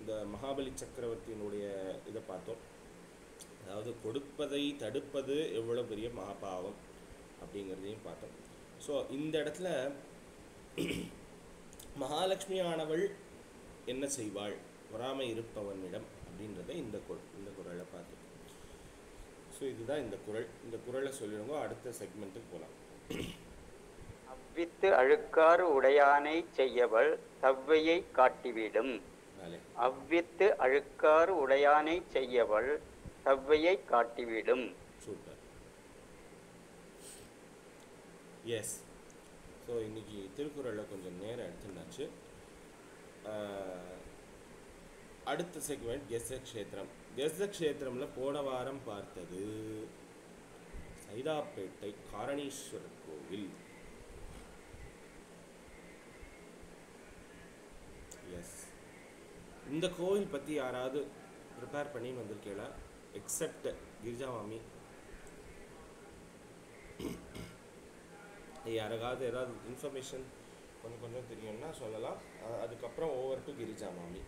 இந்த மகாபலி சக்கரவர்த்தியினுடைய இதை பார்த்தோம். அதாவது கொடுப்பதை தடுப்பது எவ்வளோ பெரிய மகாபாவம் அப்படிங்கிறதையும் பார்த்தோம். ஸோ இந்த இடத்துல மகாலட்சுமி ஆனவள் என்ன செய்வாள் பொறாமை இருப்பவனிடம் அப்படின்றத இந்த குறளை பார்த்தோம். ஸோ இதுதான் இந்த குறள். இந்த குறளை சொல்லிடுங்க, அடுத்த செக்மெண்ட்டுக்கு போகலாம்.
அவ்வித்து அழுக்காறு உடையானை செய்யவள் தவ்வையை காட்டிவிடும். அவ்வித்து அழுக்காறு உடையானை செய்யவள் தவ்வையை காட்டிவிடும்.
Super, yes. ஸோ இன்னைக்கு திருக்குறளில் கொஞ்சம் நேரம் எடுத்துருந்தாச்சு. அடுத்த செக்மெண்ட் கெசக்ஷேத்திரம். கெசக்ஷேத்திரமில் போன வாரம் பார்த்தது சைதாப்பேட்டை காரணீஸ்வரர் கோவில். எஸ், இந்த கோவில் பற்றி யாராவது ப்ரிப்பேர் பண்ணி வந்திருக்கீங்களா? எக்ஸப்ட் கிரிஜா மாமி, யாருக்காவது ஏதாவது இன்ஃபர்மேஷன் கொஞ்சம் கொஞ்சம் தெரியும்னா சொல்லலாம். அதுக்கப்புறம் ஓவர் டு கிரிஜா மாமி.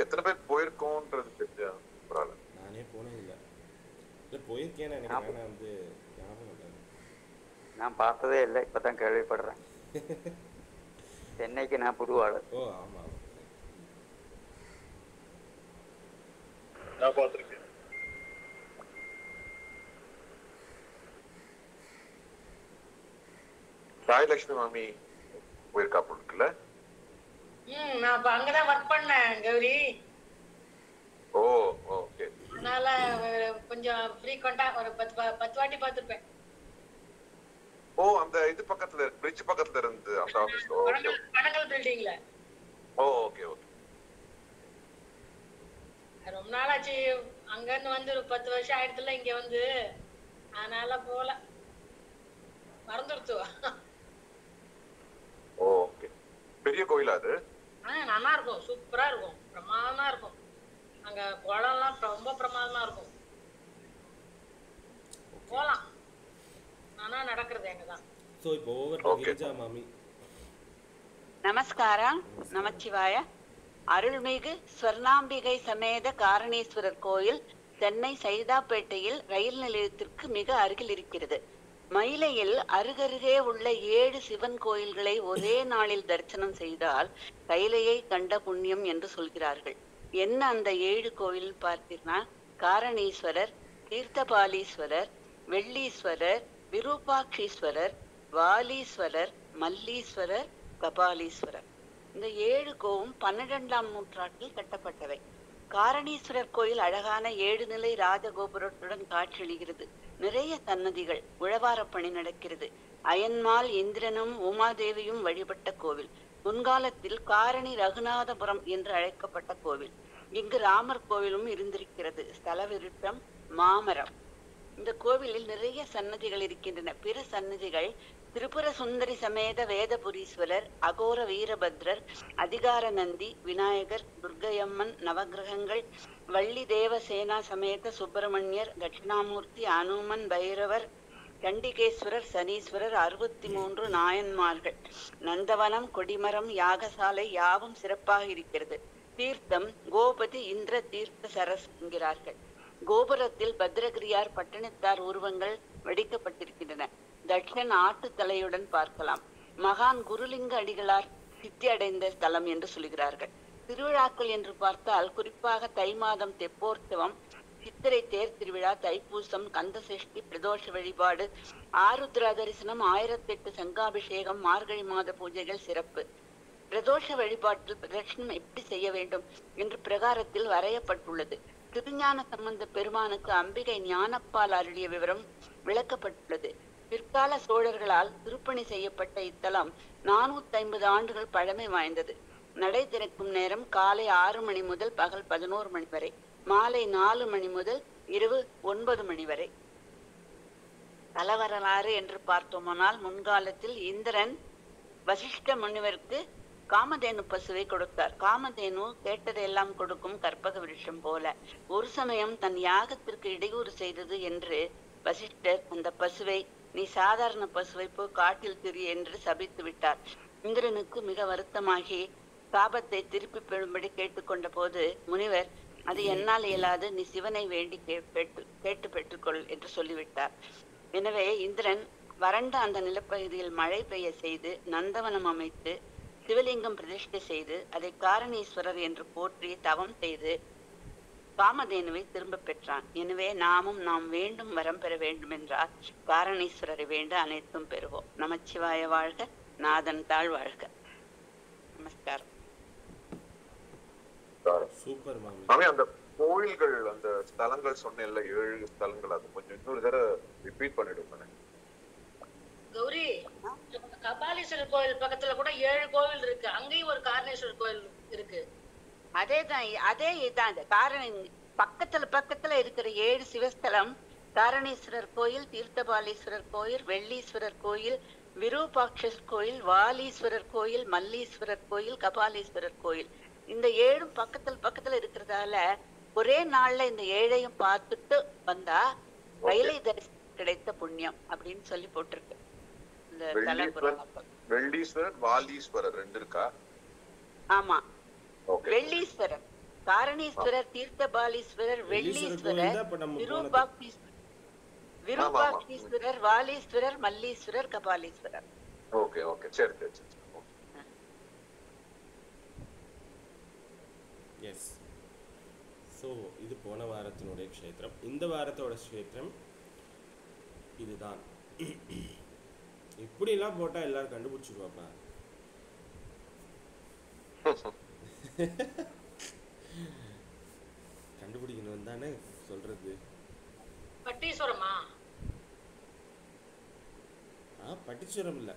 எத்தனை பேர் போயிருக்கோன்றது தெரிஞ்சா பரவாயில்ல.
நானே போனது இல்லை போயிருக்கேன்னு நினைக்கிறேன். நான் வந்து ஞாபகம் இல்லை,
நான் பார்த்ததே இல்லை, இப்பதான் கேள்விப்படுறேன். சென்னைக்கு நான் புதுவாள்.
ஓ ஆமாம்,
நான் பார்த்திருக்கேன்.
சாயலட்சுமி மாமி போயிருக்கா இருக்குல்ல?
நான் இப்ப அங்கதான் ஒர்க் பண்ணேன் கௌரி.
ஓ ஓகே.
அதனால கொஞ்சம் ஃப்ரீக்வெண்டா ஒரு 10 வாட்டி பார்த்திருப்பேன்.
ஓ அந்த இது பக்கத்துல பிரிட்ஜ் பக்கத்துல இருந்து அந்த ஆபீஸ்.
பனங்கல் பில்டிங்ல.
ஓ ஓகே ஓகே.
ரொம்ப நாளாச்சு அங்க இருந்து வந்து ஒரு 10 வருஷம் ஆயிடுத்துல இங்க வந்து, அதனால போல மறந்துடுச்சு.
ஓகே. பெரிய கோயிலா அது?
நல்லா இருக்கும், சூப்பரா இருக்கும், பிரமாதமா இருக்கும். அங்க குளம்லாம் ரொம்ப பிரமாதமா இருக்கும். போலாம், ஆனா நடக்கிறது எங்கதான்.
ஸோ இப்போ ஓவர் டு கிரிஜா மாமி.
நமஸ்காரம், நமச்சிவாய. அருள்மிகு ஸ்வர்ணாம்பிகை சமேத காரணேஸ்வரர் கோயில் சென்னை சைதாப்பேட்டையில் ரயில் நிலையத்திற்கு மிக அருகில் இருக்கிறது. மயிலையில் அருகருகே உள்ள 7 சிவன் கோயில்களை ஒரே நாளில் தரிசனம் செய்தால் கைலையை கண்ட புண்ணியம் என்று சொல்கிறார்கள். என்ன அந்த 7 கோயில் பார்த்தீங்கன்னா, காரணீஸ்வரர், தீர்த்தபாலீஸ்வரர், வெள்ளீஸ்வரர், விரூபாட்சீஸ்வரர், வாலீஸ்வரர், மல்லீஸ்வரர், கபாலீஸ்வரர். இந்த 7 கோவும் 12ஆம் நூற்றாண்டில் கட்டப்பட்டவை. காரணீஸ்வரர் கோயில் அழகான 7 நிலை ராஜகோபுரத்துடன் காட்சியளிக்கிறது. நிறைய சன்னதிகள், உழவார பணி நடக்கிறது. அயன்மால் இந்திரனும் உமாதேவியும் வழிபட்ட கோவில். முன்காலத்தில் காரணி ரகுநாதபுரம் என்று அழைக்கப்பட்ட கோவில். இங்கு ராமர் கோவிலும் இருந்திருக்கிறது. ஸ்தல விருட்சம் மாமரம். இந்த கோவிலில் நிறைய சன்னதிகள் இருக்கின்றன. பிற சன்னதிகள் திரிபுர சுந்தரி சமேத வேதபுரீஸ்வரர், அகோர வீரபத்ரர், அதிகார நந்தி, விநாயகர், துர்க்கையம்மன், நவகிரகங்கள், வள்ளி தேவசேனா சமேத சுப்பிரமணியர், தட்சிணாமூர்த்தி, அனுமன், பைரவர், கண்டிகேஸ்வரர், சனீஸ்வரர், 63 நாயன்மார்கள், நந்தவனம், கொடிமரம், யாகசாலை யாவும் சிறப்பாக இருக்கிறது. தீர்த்தம் கோபதி இந்திர தீர்த்த சரஸ் என்கிறார்கள். கோபுரத்தில் பத்ரகிரியார் பட்டினத்தார் உருவங்கள் வடிக்கப்பட்டிருக்கின்றன. தட்சன் ஆட்டு தலையுடன் பார்க்கலாம். மகான் குருலிங்க அடிகளார் சித்தி அடைந்த ஸ்தலம் என்று சொல்கிறார்கள். திருவிழாக்கள் என்று பார்த்தால் குறிப்பாக தை மாதம் தெப்போற்சவம், சித்திரை தேர் திருவிழா, தைப்பூசம், கந்தசஷ்டி, பிரதோஷ வழிபாடு, ஆருத்ரா தரிசனம், 1008 சங்காபிஷேகம், மார்கழி மாத பூஜைகள் சிறப்பு. பிரதோஷ வழிபாட்டில் பிரதட்சணம் எப்படி செய்ய வேண்டும் என்று பிரகாரத்தில் வரையப்பட்டுள்ளது. திருஞான சம்பந்த பெருமானுக்கு அம்பிகை ஞானப்பால் அருளிய விவரம் விளக்கப்பட்டுள்ளது. பிற்கால சோழர்களால் திருப்பணி செய்யப்பட்ட இத்தலம் 450 ஆண்டுகள் பழமை வாய்ந்தது. நடை திறக்கும் நேரம் காலை 6 மணி முதல் பகல் 11 மணி வரை, மாலை 4 மணி முதல் இரவு 9 மணி வரை. தலவரலாறு என்று பார்த்தோமானால், முன்காலத்தில் இந்திரன் வசிஷ்ட முனிவருக்கு காமதேனு பசுவை கொடுத்தார். காமதேனு கேட்டதெல்லாம் கொடுக்கும் கற்பக விருஷம் போல. ஒரு சமயம் தன் யாகத்திற்கு இடையூறு செய்தது என்று வசிஷ்டர் அந்த பசுவை, நீ சாதாரண பசுவை போ காட்டில் திரி என்று சபித்து விட்டார். இந்திரனுக்கு மிக வருத்தமாகி சாபத்தை திருப்பி பெறும்படி கேட்டுக்கொண்ட போது முனிவர், அது என்னால் இயலாது, நீ சிவனை வேண்டி கேட்டு பெற்றுக்கொள் என்று சொல்லிவிட்டார். எனவே இந்திரன் வறண்ட அந்த நிலப்பகுதியில் மழை பெய்ய செய்து நந்தவனம் அமைத்து சிவலிங்கம் பிரதிஷ்டை செய்து அதை காரணீஸ்வரர் என்று போற்றி தவம் செய்து காமதேனுவை திரும்ப பெற்றான். எனவே நாமும் நாம் வேண்டும் வரம் பெற வேண்டும் என்றால் காரணீஸ்வரரை வேண்ட அனைத்தும் பெறுவோம். நமச்சிவாய வாழ்க, நாதன் தாழ் வாழ்க. நமஸ்காரம்.
சூப்பர் மாமி.
மாமி, அந்த கோயில்கள், அந்த ஸ்தலங்கள் சொன்னேன்ல 7 ஸ்தலங்கள், அது கொஞ்சம் இன்னொரு தடவை ரிப்பீட் பண்ணிடுங்க.
கௌரி, கபாலீஸ்வரர் கோயில் பக்கத்துல கூட 7 கோவில் இருக்கு. அங்கேயும் ஒரு காரணேஸ்வரர் கோயில் இருக்கு.
அதே இதான் அந்த காரணம். பக்கத்துல இருக்கிற 7 சிவஸ்தலம் காரணீஸ்வரர் கோயில், தீர்த்தபாலீஸ்வரர் கோயில், வெள்ளீஸ்வரர் கோயில், விரூபாட்சர் கோயில், வாலீஸ்வரர் கோயில், மல்லீஸ்வரர் கோயில், கபாலீஸ்வரர் கோயில். இந்த 7 பக்கத்துல இருக்கிறதால ஒரே நாள்ல இந்த 7ஐயும் பார்த்துட்டு வந்தா ரயிலை தரிசனம் கிடைத்த புண்ணியம் அப்படின்னு சொல்லி போட்டிருக்கு இந்த தலபுராணம்.
வெள்ளீஸ்வரர், வாலீஸ்வரர் 2 இருக்கா?
ஆமா, வெள்ளீஸ்வரர், காரணீஸ்வரர், தீர்த்தபாலீஸ்வரர், வெள்ளீஸ்வரர், விரூபாட்சீஸ்வரர், வாலீஸ்வரர், மல்லீஸ்வரர், கபாலீஸ்வரர்.
ஓகே ஓகே, சரி சரி சரி.
எஸ். ஸோ இது போன வாரத்தினுடைய க்ஷேத்திரம். இந்த வாரத்தோட க்ஷேத்திரம் இதுதான். இப்படிலாம் போட்டால் எல்லாரும் கண்டுபிடிச்சிருவாப்பா. கண்டுபிடிக்கணும் தானே சொல்றது.
பட்டீஸ்வரமா?
பட்டீஸ்வரம் இல்ல,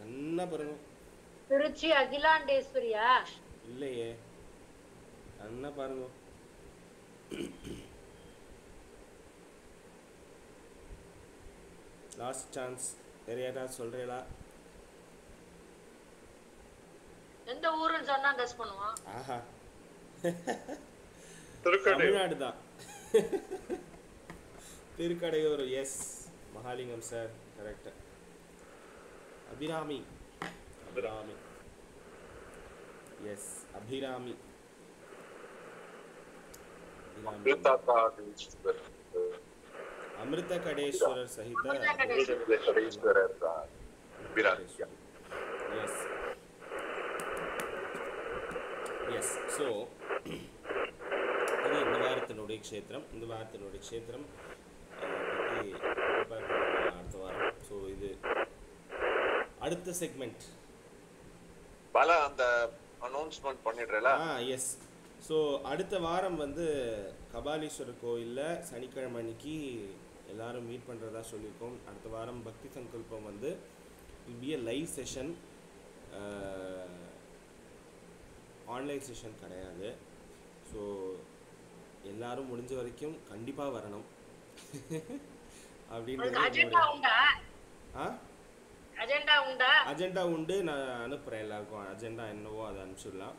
நல்லா பாருங்க.
திருச்சி அகிலாண்டேஸ்வரியா?
இல்லையே, நல்லா பாருங்க. Last chance. வேற யாராவது சொல்றீங்களா?
எந்த ஊருன்னு சொன்னா கஸ் பண்ணுவான்.
ஆஹா, தமிழ்நாடு தான். Thirukkadaiyur. Yes, Mahalingam sir, correct. Abirami. Abirami, yes, Abirami. Amirtha Kadeswarar சகித எஸ் எஸ். ஸோ இது இந்த வாரத்தினுடைய க்ஷேத்திரம். இந்த வாரத்தினுடைய க்ஷேத்திரம் பற்றி அடுத்த வாரம். ஸோ இது அடுத்த செக்மெண்ட்.
பல அந்த அனௌன்ஸ்மெண்ட் பண்ணிடுறல.
எஸ். ஸோ அடுத்த வாரம் வந்து கபாலீஸ்வரர் கோயிலில் சனிக்கிழமை அன்னைக்கு எல்லாரும் மீட் பண்ணுறதா சொல்லியிருக்கோம். அடுத்த வாரம் பக்தி சங்கல்பம் வந்து will be a live session, online session கிடையாது. ஸோ எல்லாரும் முடிஞ்ச வரைக்கும் கண்டிப்பாக வரணும் அப்படின்றது. அஜெண்டா உண்டு, நான் அனுப்புகிறேன் எல்லாருக்கும். அஜெண்டா என்னவோ அதை அனுப்பிச்சிடலாம்.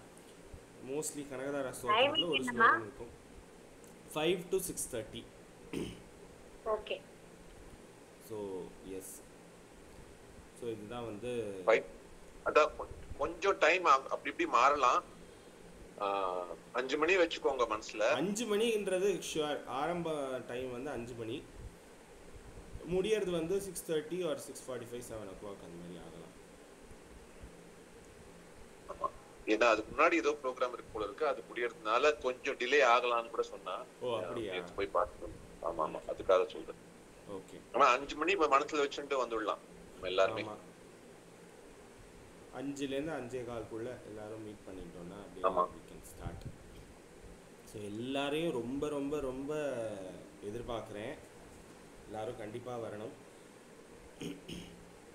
மோஸ்ட்லி கனகதாரா ஸ்தோத்திரத்தில் ஒரு ஸ்லோகம் இருக்கும். 5 to 6:30.
Okay.
So yes. So இதுதான் வந்து
அதான் கொஞ்சம் டைம் அப்படி இப்படி மாறலாம். 5 மணி வச்சுக்கோங்க மனசுல.
5 மணின்றது ஷுவர். ஆரம்ப டைம் வந்து 5 மணி, முடியறது வந்து 6:30 or 6:45, 7 o'clock அந்த மாதிரி ஆகலாம்.
ஏன்னா அதுக்கு முன்னாடி ஏதோ ப்ரோக்ராம் இருக்கு போல இருக்கு, அது முடியறதுனால கொஞ்சம் டிலே ஆகலாம்னு கூட சொன்னா.
ஓ அப்படியா?
போய் பார்க்கணும். ஆமா ஆமா, அதுக்காக சொல்றேன்.
ஓகே.
ஆனா 5 மணி மனசுல வச்சுட்டு வந்துடலாம் எல்லாருமே.
5லேருந்து 5:15 எல்லாரும் மீட் பண்ணிட்டோம்னா அப்படியே we can start. ஸோ எல்லாரையும் ரொம்ப ரொம்ப ரொம்ப எதிர்பார்க்குறேன். எல்லாரும் கண்டிப்பாக வரணும்.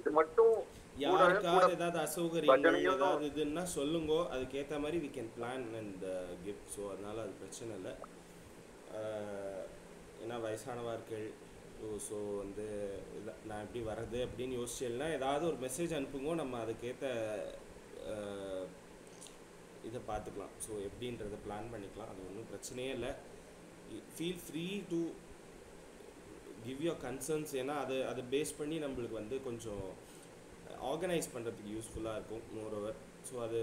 இது மட்டும்
யாருக்காவது ஏதாவது அசௌகரியங்கள் ஏதாவது இதுன்னா சொல்லுங்க, அதுக்கேற்ற மாதிரி we can plan and give. So அதனால் அது பிரச்சனை இல்லை. ஏன்னா வயசானவார்கள், ஸோ வந்து நான் எப்படி வர்றது அப்படின்னு யோசிச்சேன்னா ஏதாவது ஒரு மெசேஜ் அனுப்புங்க, நம்ம அதுக்கேற்ற இதை பார்த்துக்கலாம். ஸோ எப்படின்றத பிளான் பண்ணிக்கலாம், அது ஒன்றும் பிரச்சனையே இல்லை. Feel free to give your concerns. ஏன்னா அது பேஸ் பண்ணி நம்மளுக்கு வந்து கொஞ்சம் ஆர்கனைஸ் பண்ணுறதுக்கு யூஸ்ஃபுல்லாக இருக்கும் மோரோவர். ஸோ அது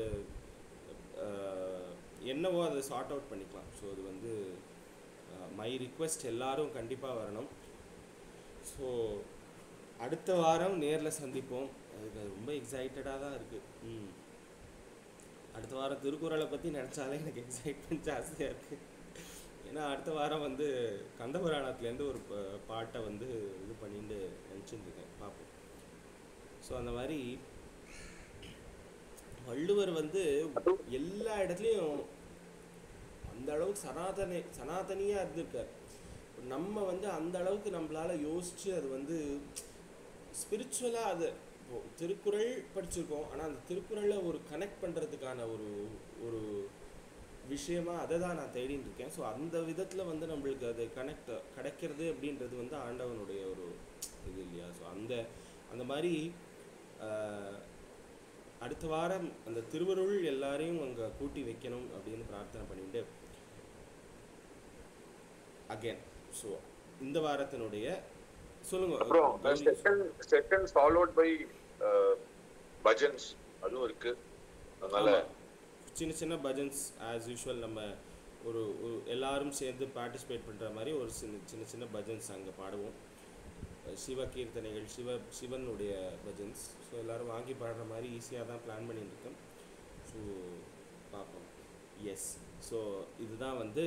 என்னவோ அதை சார்ட் அவுட் பண்ணிக்கலாம். ஸோ அது வந்து மை ரிக்வெஸ்ட், எல்லாரும் கண்டிப்பாக வரணும். ஸோ அடுத்த வாரம் நேரில் சந்திப்போம். அதுக்கு ரொம்ப எக்ஸைட்டடாக தான் இருக்குது. அடுத்த வாரம் திருக்குறளை பற்றி நினச்சாலே எனக்கு எக்ஸைட்மெண்ட் ஜாஸ்தியாக இருக்குது. ஏன்னா அடுத்த வாரம் வந்து கந்தபுராணத்துலேருந்து ஒரு பாட்டை வந்து இது பண்ணிட்டு நினச்சிட்டுருக்கேன், பார்ப்போம். ஸோ அந்த மாதிரி வள்ளுவர் வந்து எல்லா இடத்துலையும் அந்த அளவுக்கு சனாதனியாக இருந்திருக்கார். நம்ம வந்து அந்த அளவுக்கு நம்மளால் யோசித்து அது வந்து ஸ்பிரிச்சுவலாக அது திருக்குறள் படிச்சிருக்கோம். ஆனால் அந்த திருக்குறளை ஒரு கனெக்ட் பண்ணுறதுக்கான ஒரு விஷயமா அதை தான் நான் தேடின்னு இருக்கேன். ஸோ அந்த விதத்தில் வந்து நம்மளுக்கு அது கிடைக்கிறது அப்படின்றது வந்து ஆண்டவனுடைய ஒரு இது இல்லையா? ஸோ அந்த மாதிரி அடுத்த வாரம் அந்த திருவருள் எல்லாரையும் அங்கே கூட்டி வைக்கணும் அப்படின்னு பிரார்த்தனை பண்ணிட்டு அகேன். ஸோ இந்த வாரத்தினுடைய சொல்லுங்க.
அப்புறம் செகண்ட் ஃபாலோட் பை பஜன்ஸ் அதுவும் இருக்கு. அதனால
சின்ன சின்ன பஜன்ஸ் ஆஸ் யூஷுவல் நம்ம ஒரு எல்லாரும் சேர்ந்து பார்ட்டிசிபேட் பண்ணுற மாதிரி ஒரு சின்ன சின்ன பஜன்ஸ் அங்கே பாடுவோம். சிவ கீர்த்தனைகள், சிவனுடைய பஜன்ஸ். ஸோ எல்லோரும் வாங்கி பாடுற மாதிரி ஈஸியாக தான் பிளான் பண்ணியிருக்கோம். ஸோ பார்ப்போம். எஸ். ஸோ இதுதான் வந்து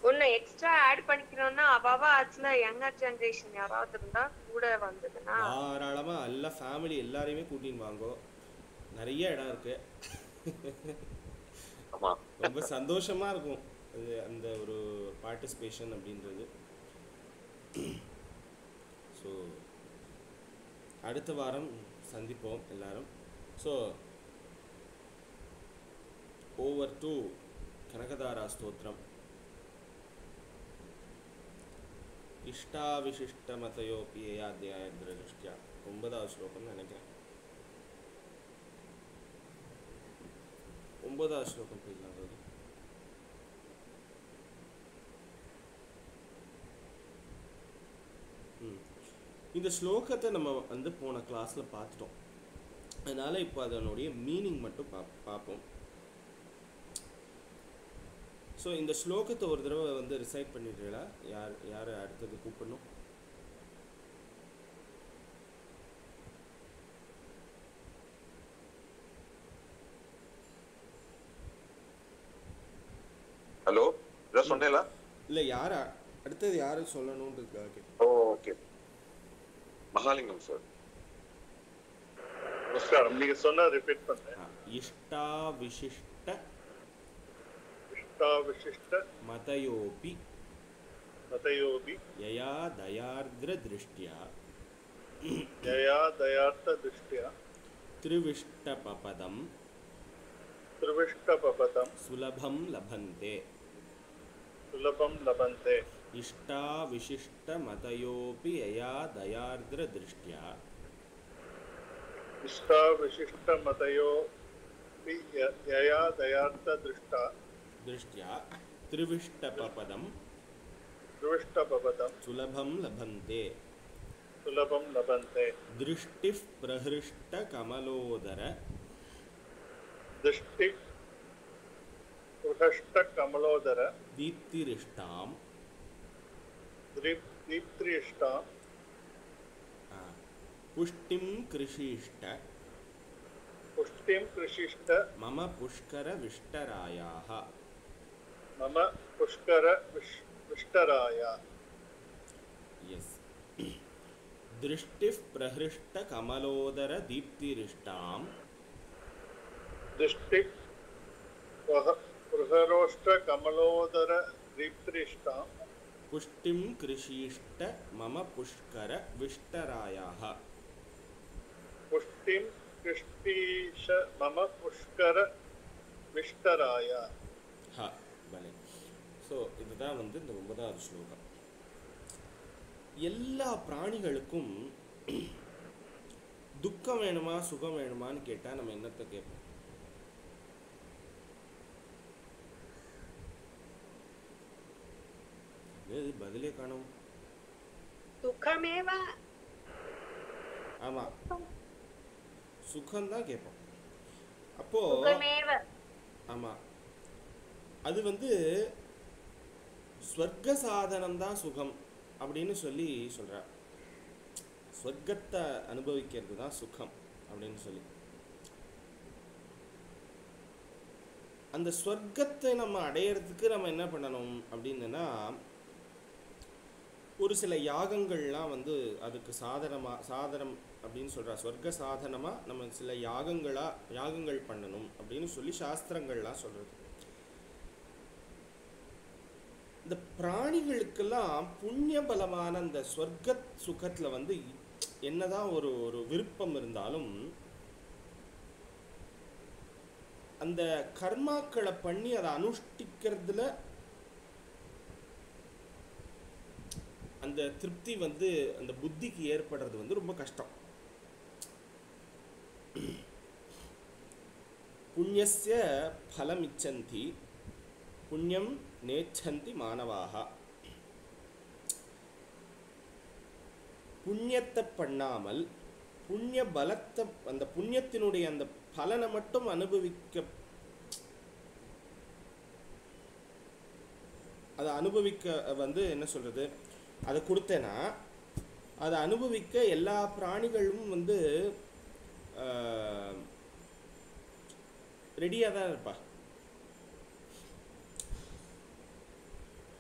ஒன்று எக்ஸ்ட்ரா ஆட் பண்ணிக்கணும்னா அவாவா ஆச்சுன்னா யங்கர் ஜென்ரேஷன் யாராவது இருந்தால் கூட வந்ததுன்னா
தாராளமாக எல்லா ஃபேமிலி எல்லாரையுமே கூட்டின்னு வாங்கோ. நிறைய இடம் இருக்கு. ரொம்ப சந்தோஷமாக இருக்கும் அது அந்த ஒரு பார்ட்டிசிபேஷன் அப்படின்றது. ஸோ அடுத்த வாரம் சந்திப்போம் எல்லாரும். ஸோ ஓவர் டு கனகதாரா ஸ்தோத்திரம். இஷ்டாவிசிஷ்டமதயோபி ஏயாத்தியாயத்ரஷ்டியா 9வது ஸ்லோகம்னு நினைக்கிறேன். 9வது ஸ்லோகம் போயிடலாம். இந்த ஸ்லோகத்தை நம்ம வந்து போன கிளாஸில் பார்த்துட்டோம். அதனால் இப்போ அதனுடைய மீனிங் மட்டும் பார்ப்போம். ஸோ இந்த ஸ்லோகத்தை ஒரு தடவை வந்து ரிசைட் பண்ணிடுறீங்களா? யார் அடுத்தது கூப்பிடணும்?
ஹலோ, இதான் சொன்னேல?
இல்லை, யார் அடுத்தது யாரும் சொல்லணுன்றதுக்காக.
Okay, Mahalingam sir.
நமஸ்காரம். நீங்க சொன்னா ரிப்பீட் பண்றேன்.
இஷ்டாவிசிஷ்ட மதயோபி யயா தயார்த்ர திருஷ்ட்யா த்ரிவிஷ்டபபதம் சுலபம் லபந்தே. இஷ்டாவிசிஷ்ட மதயோபி யயா தயார்த்ர திருஷ்ட்யா திருஷ்ட்யா த்ரிவிஷ்டபபதம் சுலபம் லபந்தே. திருஷ்டிஃ பிரஹிருஷ்ட கமலோதர தீப்திரிஷ்டாம் புஷ்டிம் கிருஷிஷ்ட மம புஷ்கர விஷ்டராயாஹ. எஸ். திருஷ்டிஃ பிரஹிருஷ்ட கமலோதர தீப்திரிஷ்டாம் புஷ்டிம் கிருஷிஷ்ட மம புஷ்கர விஷ்டராயாஹ. ஸோ இதுதான் வந்து இந்த 9வது ஸ்லோகம். எல்லா பிராணிகளுக்கும் துக்கம் வேணுமா சுகம் வேணுமான்னு கேட்டால் நம்ம என்னத்தை கேட்போம்? பதிலே காணும். ஆமா, சுகம்தான் கேட்போம். அப்போ ஆமா, அது வந்து ஸ்வர்க்க சாதனம் தான் சுகம் அப்படின்னு சொல்லி சொல்றார். ஸ்வர்க்கத்தை அனுபவிக்கிறது தான் சுகம் அப்படின்னு சொல்லி. அந்த ஸ்வர்க்கத்தை நம்ம அடையிறதுக்கு நம்ம என்ன பண்ணணும் அப்படின்னா, ஒரு சில யாகங்கள்லாம் வந்து அதுக்கு சாதனம் அப்படின்னு சொல்கிறா. ஸ்வர்க்க சாதனமாக நம்ம சில யாகங்கள் பண்ணணும் அப்படின்னு சொல்லி சாஸ்திரங்கள்லாம் சொல்கிறது. இந்த பிராணிகளுக்கெல்லாம் புண்ணிய பலமான அந்த ஸ்வர்க்க சுகத்தில் வந்து என்னதான் ஒரு விருப்பம் இருந்தாலும் அந்த கர்மாக்களை பண்ணி அதை அனுஷ்டிக்கிறதுல அந்த திருப்தி வந்து அந்த புத்திக்கு ஏற்படுறது வந்து ரொம்ப கஷ்டம். புண்ணியஸ்ய பலம் இச்சந்தி புண்ணியம் நேச்சந்தி மானவாக. புண்ணியத்தை பண்ணாமல் புண்ணிய பலத்தை அந்த புண்ணியத்தினுடைய அந்த பலனை மட்டும் அதை அனுபவிக்க வந்து என்ன சொல்றது, அதை கொடுத்தேன்னா அதை அனுபவிக்க எல்லா பிராணிகளும் வந்து ரெடியாக தான் இருப்பா.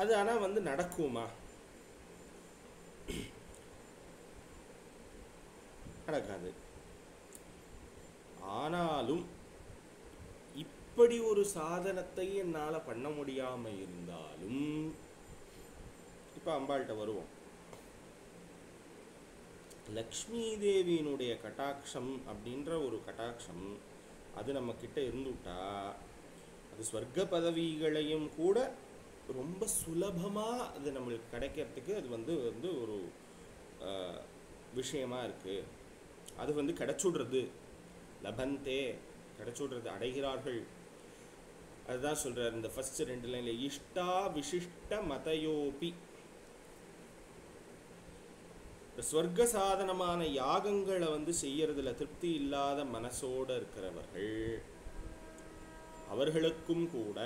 அது ஆனால் வந்து நடக்குமா? நடக்காது. ஆனாலும் இப்படி ஒரு சாதனத்தை என்னால் பண்ண முடியாமல் இருந்தாலும் இப்போ அம்பாள்கிட்ட வருவோம். லக்ஷ்மி தேவியினுடைய கட்டாட்சம் அப்படின்ற ஒரு கட்டாட்சம் அது நம்ம கிட்ட இருந்துட்டா அது ஸ்வர்க்க பதவிகளையும் கூட ரொம்ப சுலபமாக அது நம்மளுக்கு கிடைக்கிறதுக்கு அது வந்து ஒரு விஷயமா இருக்கு. அது வந்து கிடைச்சுடுறது, லபந்தே கிடைச்சுடுறது, அடைகிறார்கள். அதுதான் சொல்றார் இந்த ஃபர்ஸ்ட் 2 லைன்ல, இஷ்டா விசிஷ்ட மதயோபி. ஸ்வர்க்க சாதனமான யாகங்களை வந்து செய்யறதுல திருப்தி இல்லாத மனசோட இருக்கிறவர்கள் அவர்களுக்கும் கூட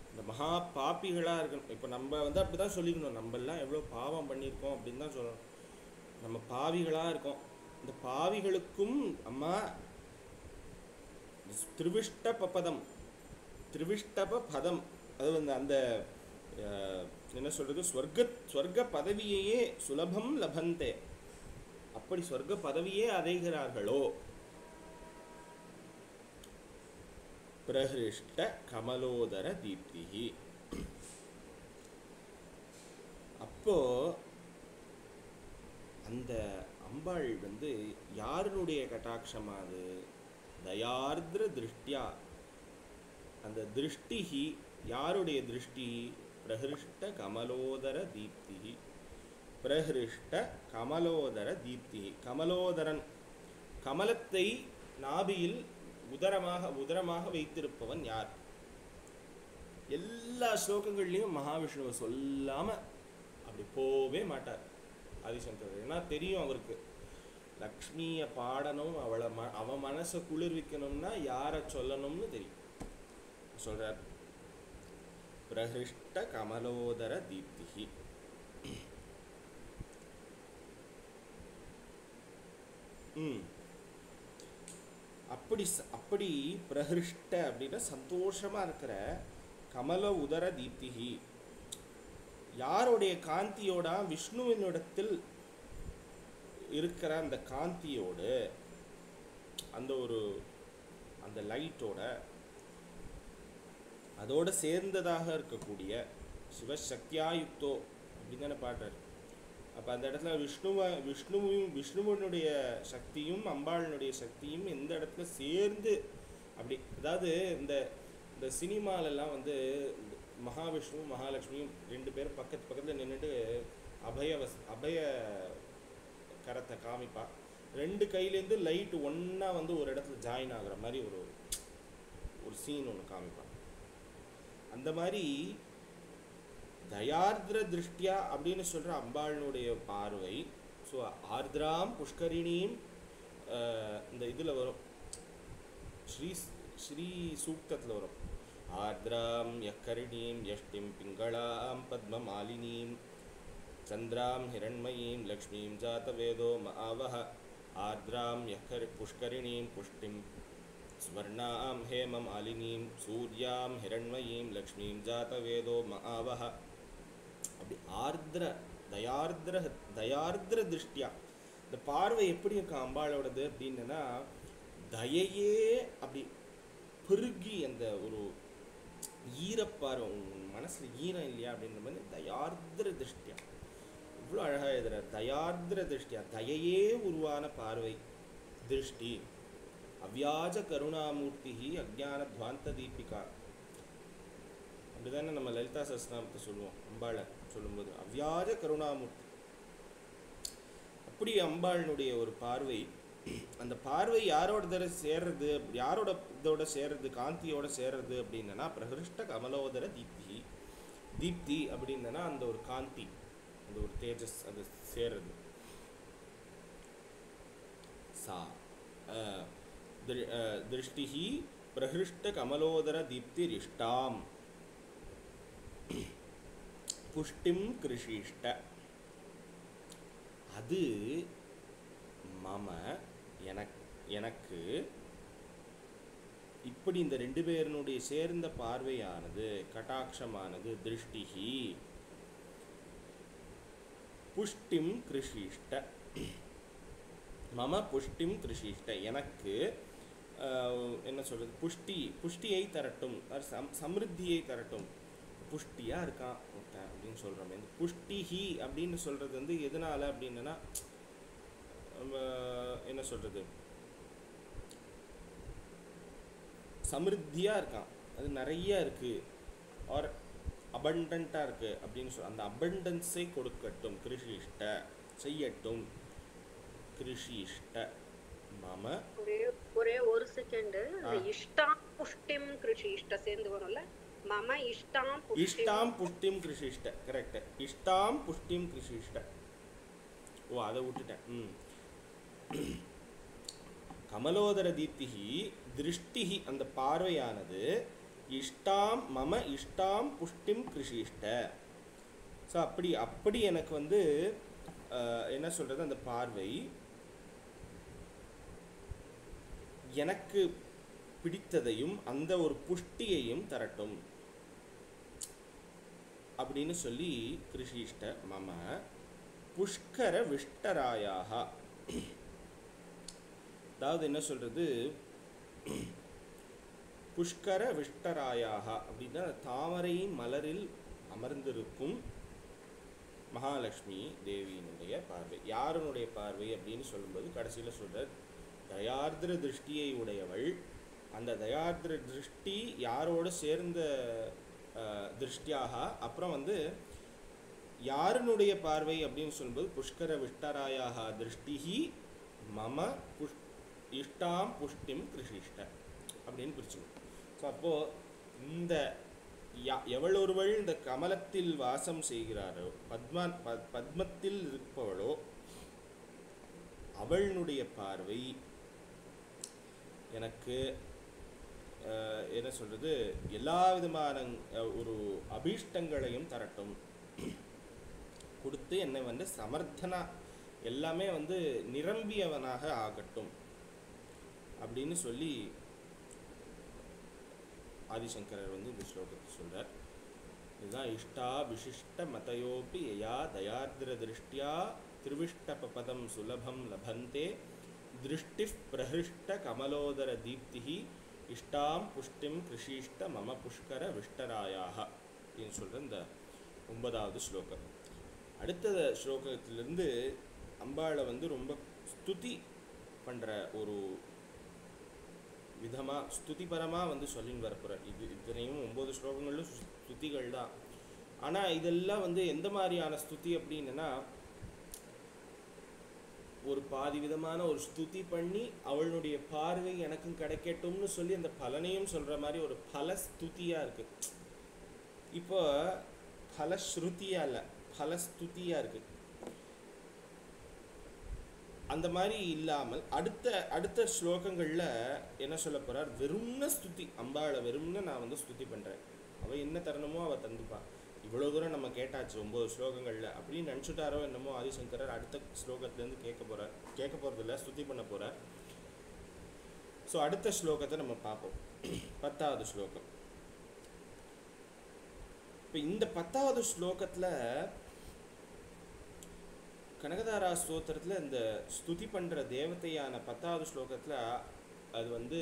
இந்த மகா பாப்பிகளா இருக்கணும். இப்போ நம்ம வந்து அப்படிதான் சொல்லிக்கணும், நம்ம எல்லாம் எவ்வளோ பாவம் பண்ணியிருக்கோம் அப்படின்னு தான் சொல்லணும். நம்ம பாவிகளா இருக்கோம். இந்த பாவிகளுக்கும் அம்மா திரிவிஷ்டப பதம் திரிவிஷ்டப பதம் அது வந்து அந்த என்ன சொல்றது, ஸ்வர்க்க பதவியையே சுலபம் லபந்தே, அப்படி ஸ்வர்க்க பதவியே அடைகிறார்களோ. பிரஹிருஷ்ட கமலோதர தீப்திஹி. அப்போ அந்த அம்பாள் வந்து யாருடைய கட்டாட்சமா? அது தயார்திர திருஷ்டியா. அந்த திருஷ்டிஹி யாருடைய திருஷ்டி? பிரஹிருஷ்ட கமலோதர தீப்திஹி. பிரஹிருஷ்ட கமலோதர தீப்திஹி. கமலோதரன், கமலத்தை நாபியில் உதரமாக வைத்திருப்பவன் யார்? எல்லா ஸ்லோகங்கள்லையும் மகாவிஷ்ணுவை சொல்லாம அப்படி போவே மாட்டார் ஆதிசங்கரர். ஏன்னா தெரியும் அவருக்கு லக்ஷ்மியை பாடணும், அவன் மனசை குளிர்விக்கணும்னா யாரை சொல்லணும்னு தெரியும். சொல்றார் பிரஹிருஷ்ட கமலோதர தீப்திஹி. அப்படி பிரஹிருஷ்ட அப்படின்னா சந்தோஷமா இருக்கிற கமல உதர தீப்திஹி. யாருடைய காந்தியோட? விஷ்ணுவினிடத்தில் இருக்கிற அந்த காந்தியோடு, அந்த லைட்டோட அதோட சேர்ந்ததாக இருக்கக்கூடிய சிவசக்தியாயுக்தோ அப்படின்னு தானே பாடுறாரு. அப்போ அந்த இடத்துல விஷ்ணுவனுடைய சக்தியும் அம்பாளினுடைய சக்தியும் எந்த இடத்துல சேர்ந்து அப்படி, அதாவது இந்த சினிமாலெல்லாம் வந்து மகாவிஷ்ணுவும் மகாலட்சுமியும் 2 பேரும் பக்கத்தில் நின்றுட்டு அபய கரத்தை காமிப்பா. 2 கையிலேருந்து லைட் ஒன்றா வந்து ஒரு இடத்துல ஜாயின் ஆகுற மாதிரி ஒரு சீன் ஒன்று காமிப்பான். அந்த மாதிரி தயார்திர திருஷ்டியா அப்படின்னு சொல்கிற அம்பாளினுடைய பார்வை. ஸோ ஆர்திராம் புஷ்கரிணியும் இந்த இதில் வரும், ஸ்ரீ சூக்தத்தில் வரும். ஆர்திராம் யக்கரிணீம் யஷ்டிம் பிங்களாம் பத்மமாலினீம் சந்திராம் ஹிரண்மயீம் லக்ஷ்மீம் ஜாதவேதோ மஆவஹ. ஆர்திராம் புஷ்கரிணீம் புஷ்டிம் ஸ்வர்ணாம் ஹேமம் ஆலினீம் சூர்யாம் ஹிரண்மயீம் லக்ஷ்மீம் ஜாதவேதோ மஆவஹ. அப்படி தயார்திர திருஷ்டியா இந்த பார்வை எப்படி இருக்கு அம்பாளோடது அப்படின்னா, தயையே அப்படி பெருகி அந்த ஒரு ஈரப்பார்வை, மனசுல ஈரம் இல்லையா அப்படின்ற மாதிரி தயார்திர திருஷ்டியா. இவ்வளோ அழகா எழுதுறார். தயார்திர திருஷ்டியா, தயையே உருவான பார்வை திருஷ்டி. அவ்யாஜ கருணாமூர்த்தி அஜ்ஞானத்வாந்த தீபிகா. அப்படிதானே நம்ம லலிதா சஹஸ்ரநாமத்தை சொல்லுவோம் அம்பாளை சொல்லும்போது, அவ்யாஜ கருணாமூர்த்தி. அப்படி அம்பாளினுடைய ஒரு பார்வை, அந்த பார்வை யாரோட சேர்றது, யாரோட இதோட சேர்றது, காந்தியோட சேர்றது அப்படின்னா பிரகிருஷ்ட கமலோதர தீப்தி. தீப்தி அப்படின்னா அந்த ஒரு காந்தி, அந்த ஒரு தேஜஸ், அது சேர்றது. சா திருஷ்டிஹி பிரகிருஷ்ட கமலோதர தீப்தி ரிஷ்டாம் புஷ்டிம் கிருஷிஷ்ட. அது மம எனக்கு இப்படி இந்த ரெண்டு பேருனுடைய சேர்ந்த பார்வையானது, கடாட்சமானது, திருஷ்டிஹி புஷ்டிம் கிருஷிஷ்ட. மம புஷ்டிம் கிருஷிஷ்ட, எனக்கு என்ன சொல்றது, புஷ்டியை தரட்டும், சமிருத்தியை தரட்டும். புஷ்டியா இருக்கான் அப்படின்னு சொல்றோமே, இந்த புஷ்டிஹி அப்படின்னு சொல்றது வந்து எதனால அப்படின்னா என்ன சொல்றது, சமிருத்தியா இருக்கான், அது நிறைய இருக்கு, ஆர் அபண்டண்டா இருக்கு அப்படின்னு சொல்ல, அந்த அபண்டன்ஸை கொடுக்கட்டும், கிருஷிஷ்ட செய்யட்டும், கிருஷிஷ்ட மம.
ஒரே ஒரு செகண்ட், இஷ்டாம் புஷ்டிம் கிருஷிஷ்ட சேர்ந்து வரும்ல, மம இஷ்டாம்
புஷ்டிம் கிருஷிஷ்ட. கரெக்ட், இஷ்டாம் புஷ்டிம் கிருஷிஷ்ட. ஓ, அதை விட்டுட்டேன். கமலோதர தீப்திஹி திருஷ்டிஹி, அந்த பார்வையானது, இஷ்டாம் மம இஷ்டாம் புஷ்டிம் கிருஷிஷ்ட. ஸோ அப்படி எனக்கு வந்து என்ன சொல்றது, அந்த பார்வை எனக்கு பிடித்ததையும் அந்த ஒரு புஷ்டியையும் தரட்டும் அப்படின்னு சொல்லி, கிருஷிஷ்ட மம புஷ்கர விஷ்டராயாக. அதாவது என்ன சொல்றது, புஷ்கர விஷ்டராயாக அப்படின்னா தாமரை மலரில் அமர்ந்திருக்கும் மகாலட்சுமி தேவியினுடைய பார்வை. யாருனுடைய பார்வை அப்படின்னு சொல்லும்போது கடைசியில் சொல்ற தயார்திர திருஷ்டியை உடையவள். அந்த தயார்திர திருஷ்டி யாரோட சேர்ந்த திருஷ்டியாக, அப்புறம் வந்து யாருனுடைய பார்வை அப்படின்னு சொல்லும்போது புஷ்கர விஷ்டராயாக திருஷ்டிஹி மம இஷ்டாம் புஷ்டிம் கிருஷிஷ்ட அப்படின்னு பிரிச்சுக்கணும். ஸோ அப்போது இந்த எவளொருவள் இந்த கமலத்தில் வாசம் செய்கிறாரோ, பத்மத்தில் இருப்பவளோ, அவளுடைய பார்வை எனக்கு என்ன சொல்றது, எல்லா விதமான ஒரு அபீஷ்டங்களையும் தரட்டும், கொடுத்து என்னை வந்து சமர்த்தனா, எல்லாமே வந்து நிரம்பியவனாக ஆகட்டும் அப்படின்னு சொல்லி ஆதிசங்கரர் வந்து இந்த ஸ்லோகத்தை சொல்றார். இதுதான் இஷ்டா விசிஷ்ட மதயோபி யயா தயார்திர திருஷ்டியா திருவிஷ்டபதம் சுலபம் லபந்தே திருஷ்டி பிரஹிஷ்ட கமலோதர தீப்திஹி இஷ்டாம் புஷ்டிம் கிருஷிஷ்ட மம புஷ்கர விஷ்டராயாக அப்படின்னு சொல்ற இந்த 9வது ஸ்லோகம். அடுத்த ஸ்லோகத்திலிருந்து அம்பாளை வந்து ரொம்ப ஸ்துதி பண்ற ஒரு விதமா, ஸ்துதிபரமா வந்து சொல்லின்னு வரப்போற. இத்தனையும் 9 ஸ்லோகங்களும் ஸ்துதிகள் தான். ஆனா இதெல்லாம் வந்து எந்த மாதிரியான ஸ்துதி அப்படின்னா, ஒரு பாதி விதமான ஒரு ஸ்துதி பண்ணி அவளுடைய பார்வை எனக்கும் கிடைக்கட்டும்னு சொல்லி அந்த பலனையும் சொல்ற மாதிரி ஒரு பலஸ்துதியா இருக்கு. இப்போ பலஸ்ருதியா இல்ல, பலஸ்துதியா இருக்கு. அந்த மாதிரி இல்லாமல் அடுத்த ஸ்லோகங்கள்ல என்ன சொல்ல போறார், வெறும்ன ஸ்துதி, அம்பாளை வெறும்ன நான் வந்து ஸ்துதி பண்றேன், அவ என்ன தரணுமோ அவ தந்துப்பா. இவ்வளோ தூரம் நம்ம கேட்டாச்சு 9 ஸ்லோகங்கள்ல அப்படின்னு நினச்சிட்டாரோ என்னமோ ஆதிசங்கரர் அடுத்த ஸ்லோகத்துலேருந்து கேட்க போகிறதில்ல, ஸ்துதி பண்ண போகிறார். ஸோ அடுத்த ஸ்லோகத்தை நம்ம பார்ப்போம். 10வது ஸ்லோகம். இப்போ இந்த 10வது ஸ்லோகத்தில் கனகதாரா ஸ்தோத்திரத்தில் இந்த ஸ்துதி பண்ணுற தேவதையான 10வது ஸ்லோகத்தில் அது வந்து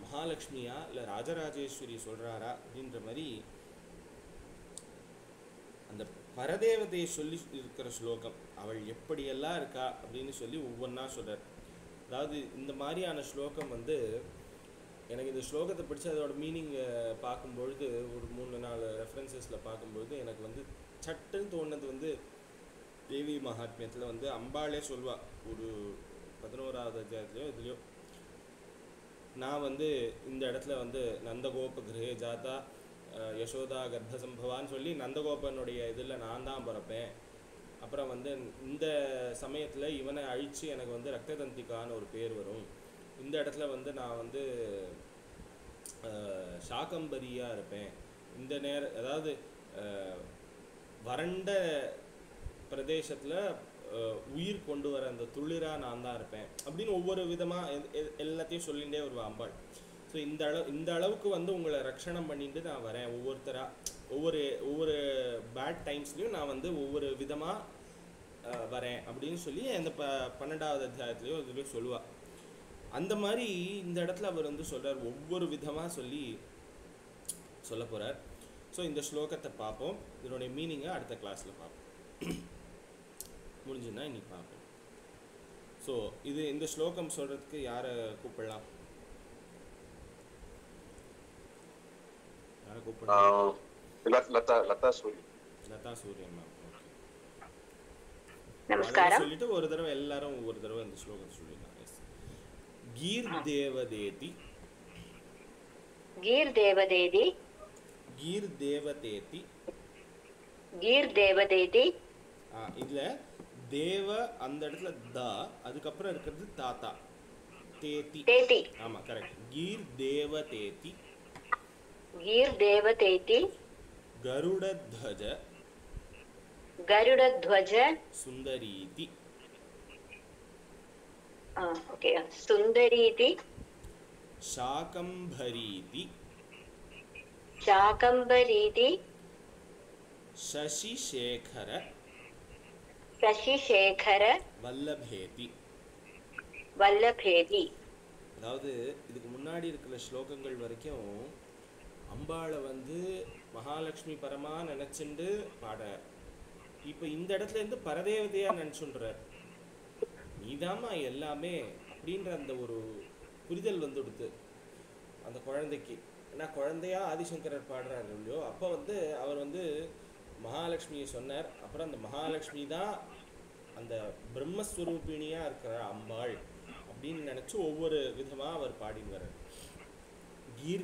மகாலட்சுமியா இல்லை ராஜராஜேஸ்வரி சொல்கிறாரா அப்படின்ற மாதிரி அந்த பரதேவதையை சொல்லி இருக்கிற ஸ்லோகம். அவள் எப்படியெல்லாம் இருக்கா அப்படின்னு சொல்லி ஒவ்வொன்றா சொல்கிறார். அதாவது இந்த மாதிரியான ஸ்லோகம் வந்து எனக்கு இந்த ஸ்லோகத்தை படித்து அதோட மீனிங்கை பார்க்கும்பொழுது ஒரு 3-4 ரெஃபரன்சஸில் பார்க்கும்பொழுது எனக்கு வந்து சட்டுன்னு தோணுது வந்து தேவி மகாத்மியத்தில் வந்து அம்பாளே சொல்வா ஒரு 11வது அத்தியாயத்துலையோ இதுலையோ, நான் வந்து இந்த இடத்துல வந்து நந்தகோப கிரகே ஜாதா யசோதா கர்ப்பசம்பவான்னு சொல்லி நந்தகோபனுடைய இதில் நான் தான் பிறப்பேன். அப்புறம் வந்து இந்த சமயத்தில் இவனை அழித்து எனக்கு வந்து ரக்ததந்திகான்னு ஒரு பேர் வரும். இந்த இடத்துல வந்து நான் வந்து சாகம்பரியாக இருப்பேன். இந்த அதாவது வறண்ட பிரதேசத்தில் உயிர் கொண்டு வர அந்த துளிராக நான் தான் இருப்பேன் அப்படின்னு ஒவ்வொரு விதமாக எல்லாத்தையும் சொல்லிகிட்டே வருவேன் அம்பாள். ஸோ இந்த அளவுக்கு வந்து உங்களை ரட்சணம் பண்ணிட்டு நான் வரேன். ஒவ்வொரு பேட் டைம்ஸ்லையும் நான் வந்து ஒவ்வொரு விதமாக வரேன் அப்படின்னு சொல்லி அந்த 12வது அத்தியாயத்துலேயும் இதுலேயும் சொல்லுவாள். அந்த மாதிரி இந்த இடத்துல அவர் வந்து சொல்கிறார், ஒவ்வொரு விதமாக சொல்ல போகிறார். ஸோ இந்த ஸ்லோகத்தை பார்ப்போம், இதனுடைய மீனிங்கை அடுத்த கிளாஸில் பார்ப்போம். முடிஞ்சுன்னா இன்னைக்கு பார்ப்போம். ஸோ இந்த ஸ்லோகம் சொல்கிறதுக்கு யாரை கூப்பிடலாம்? யாரை கூப்பிடலாம்?
லதா சூரியன் மேம்.
நமஸ்காரம்.
சொல்லிட்டு ஒரு தடவை எல்லாரும் ஒவ்வொரு தடவை இந்த ஸ்லோகம் சொல்லிடலாம். गीर देवदेति
गीर देवदेति
गीर देवतेति
गीर देवदेति
இதுல தேவ அந்த இடத்துல த, அதுக்கப்புறம் இருக்கிறது தாத்தா தேதி
தேதி.
ஆமா கரெக்ட். गीर देवतेति
गीर देवतेति
गरुडध्वज
गरुडध्वज
सुंदरीति
ओके सुंदरीति
शाकंभरीति
शाकंभरीति
शशिशेखर वल्लभेति
वल्लभेति.
அதாவது இதுக்கு முன்னாடி இருக்கிற ஸ்லோகங்கள் வரைக்கும் அம்பாளை வந்து மகாலட்சுமி பரமா நினைச்சுண்டு பாடுறார். இப்போ இந்த இடத்துல இருந்து பரதேவதையா நினைச்சுன்றார். நீதாம்மா எல்லாமே அப்படின்ற அந்த ஒரு புரிதல் வந்து கொடுத்து அந்த குழந்தைக்கு. ஏன்னா குழந்தையா ஆதிசங்கரர் பாடுறாரு இல்லையோ, அப்போ வந்து அவர் வந்து மகாலட்சுமியை சொன்னார். அப்புறம் அந்த மகாலட்சுமி தான் அந்த பிரம்மஸ்வரூபிணியாக இருக்கிற அம்பாள் அப்படின்னு நினச்சி ஒவ்வொரு விதமாக அவர் பாடின்னு வர்றார். गीर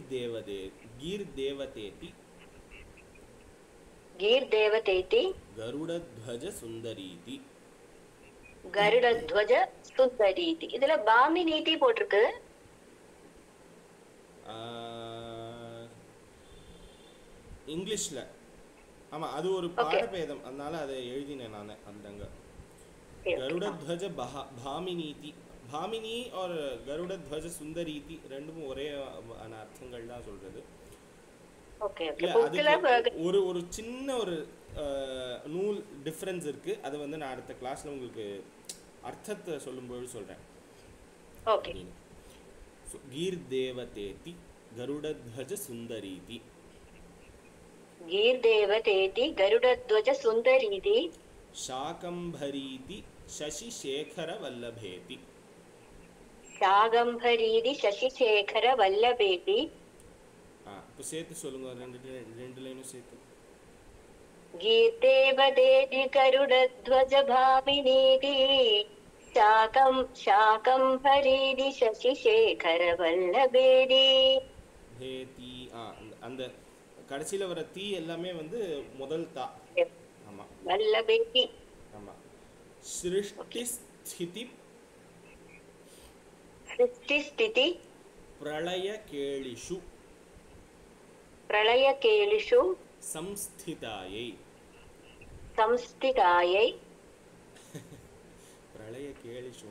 देवतेति गरुडध्वज सुंदरीति
गरुडध्वज सुंदरीति. இதுல பாமினீதி போட்டிருக்கு.
இங்கிலீஷ்ல ஆமா, அது ஒரு பாடபேதம், அதனால அதை எழுதினேன் நான் அந்தங்க. गरुडध्वज भामिनीति, भामिनी और गरुडध्वज सुंदरीति ரெண்டும் ஒரே அர்த்தங்கள் தான் சொல்றது. ஒரு சின்ன ஒரு நூல் டிஃபரன்ஸ் இருக்கு. அது வந்து நான் அடுத்த கிளாஸ்ல உங்களுக்கு அர்த்தத்தை சொல்லும்போது சொல்றேன்.
ஓகே.
गीर देवतेति गरुडध्वज सुंदरीति
गीर देवतेति गरुडध्वज सुंदरीति
शाकंभरीति शशिशेखर वल्लभेति
शाकंभरीति शशिशेखर वल्लभेति.
இப்போ சேர்த்து சொல்லுங்க, ரெண்டு லைனும் சேர்த்து.
गीर देवतेति गरुडध्वज भामिनीति शाकंभरीति शशिशेखर वल्लभेति
भेति. அந்த கடைசியில வர தீ எல்லாமே வந்து முதல் தா. ஆமா,
வல்லபேதி.
ஆமா. சிருஷ்டி ஸ்திதி பிரளயகேளிஷு संस्थितायै प्रलयकेलिषु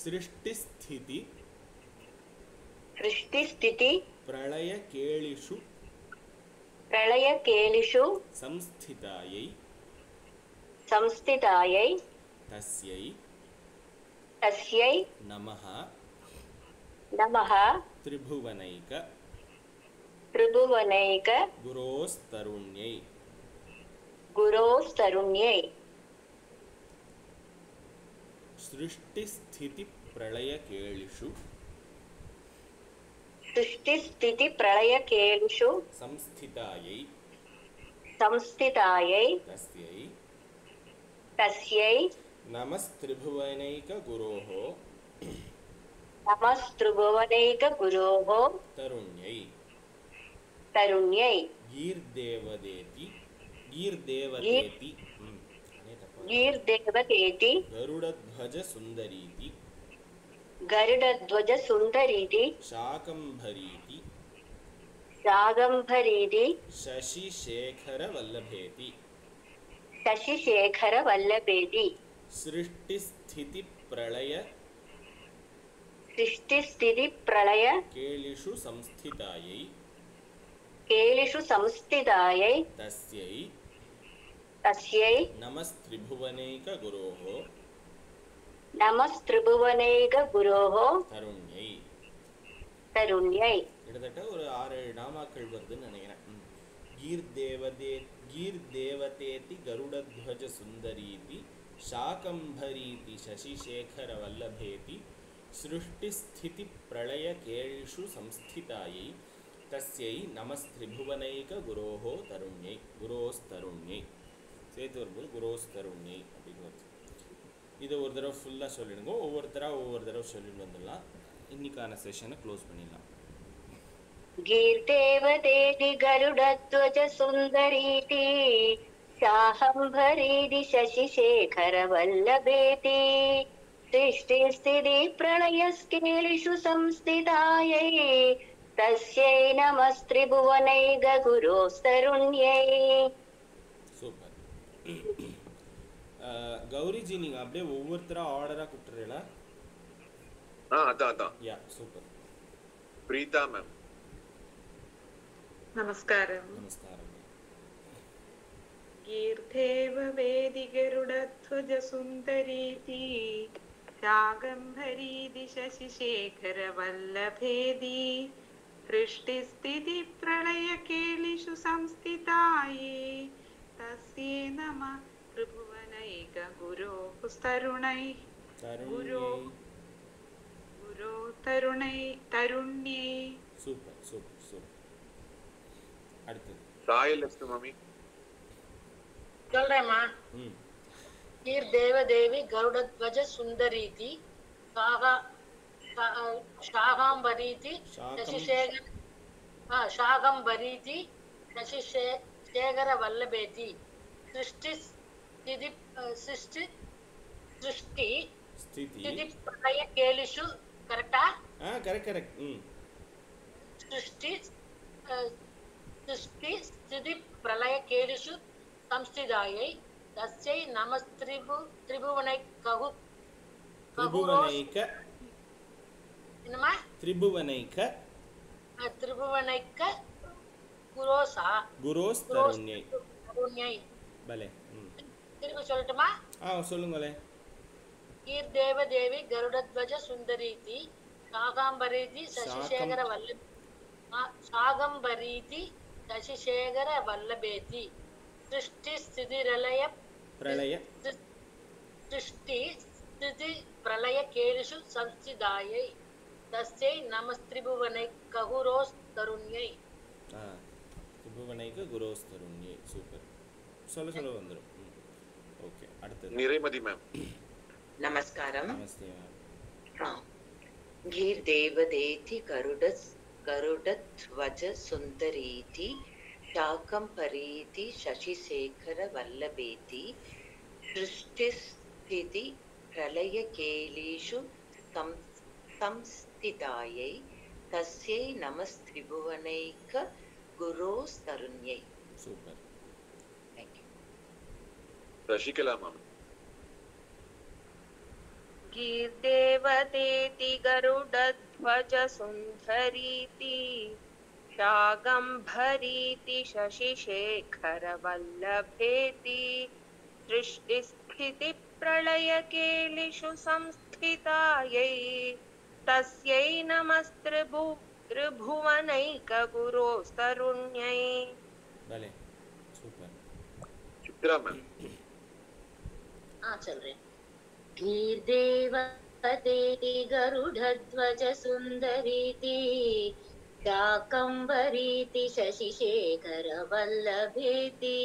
सृष्टिस्थिति प्रलयकेलिषु संस्थितायै तस्यै नमः त्रिभुवनैक गुरोस्तरुण्यै सृष्टिस्थिति सृष्टिस्थितिप्रलयकेलिषु
सृष्टिस्थितिप्रलयकेलिषु
संस्थितायै
तस्यै
नमस्त्रिभुवनैकगुरोः तरुण्यै गीर्देवतेति
गरुडध्वजसुन्दरीति
शाकम्भरीति शशिशेखरवल्लभेति सृष्टिस्थितिप्रलय केलिषु संस्थितायै तस्यै नमस्त्रिभुवनैकगुरोः तरुण्यै கிட்டத்தட்ட ஒரு 6-7 நாமாக்கள் வருதுன்னு நினைக்கிறேன். गीर्देवतेति गरुडध्वजसुन्दरीति शाकम्भरीति शशिशेखरवल्लभेति सृष्टिस्थितिप्रलयकेलिषु संस्थितायै तस्यै नमस्त्रिभुवनैकगुरोः तरुण्यै गुरोस्तरुण्यै சேர்த்து வரும்போது குரோஸ்தருண்யை அப்படின்னு வருது. இதை ஒரு தடவை ஃபுல்லாக சொல்லிடுங்க. ஒவ்வொரு தடவை சொல்லிட்டு வந்துடலாம். இன்னைக்கான செஷனை க்ளோஸ் பண்ணிடலாம்.
गीर्देवतेति गरुडध्वजसुन्दरीति शाकम्भरीति शशिशेखरवल्लभेति सृष्टिस्थितिप्रलयकेलिषु संस्थितायै तस्यै नमस्त्रिभुवनैकगुरोस्तरुण्यै.
சூப்பர். கௌரிஜி நீங்க அப்படியே ஒவ்வொருத்தரா ஆர்டரா கூப்பிட்டுறீங்களா?
அதான்
யா சூப்பர்.
பிரீதா மேம்
நமஸ்காரம். गीर्देववेदि गरुडध्वजसुन्दरीति शाकम्भरीति शशिशेखरवल्लभेति सृष्टिस्थितिप्रलयकेलिषु संस्थितायै तस्यै नमः त्रिभुवनैकगुरोस्तरुण्यै तरुण्यै.
சூப்பர். அடுத்து
சாயலட்சுமி மாமி
சொல்றேம்மா. गीर्देवदेवी गरुडध्वजसुन्दरीति शाकम्भरीति शशिशेखरवल्लभेति सृष्टिस्थितिप्रलयकेलिषु करेक्टा?
करेक्ट.
सृष्टिस्थितिप्रलयकेलिषु संस्थितायै तस्यै त्रिभुवनैक गुरोस्तरुण्यै.
பலே
திருப்பி சொல்லட்டுமா?
சொல்லுங்களே.
गीर्देवदेवी गरुडध्वजसुन्दरीति शाकम्भरीति शशिशेखरवल्लभेति सृष्टिस्थितिप्रलयकेलिषु संस्थितायै तस्यै नमस्त्रिभुवनैकगुरोस्तरुण्यै.
त्रिभुवनैकगुरोस्तरुण्यै. சூப்பர். சொல்ல வந்துரும். ஓகே அடுத்து
நிறைமதி மேம்.
நமஸ்காரம்.
நமஸ்தே மேம்.
गीर्देवदेति गरुडध्वजसुन्दरीति शाकम्भरीति शशिशेखरवल्लभेति सृष्टिस्थितिप्रलयकेलिषु संस्थितायै तस्यै नमस्त्रिभुवनैकगुरोस्तरुण्यै.
Super.
Thank you.
Sasikala ma'am.
गीर्देवतेति गरुडध्वजसुन्दरीति शाकम्भरीति शशिशेखरवल्लभेति सृष्टिस्थितिप्रलयकेलिषु संस्थितायै तस्यै नमस्त्रिभुवनैकगुरोस्तरुण्यै.
भले சூப்பர்.
சித்ரா மேம்.
சொல்றேன்.
पतेति गरुडध्वज सुन्दरीति शाकम्भरीति शशिशेखर वल्लभेति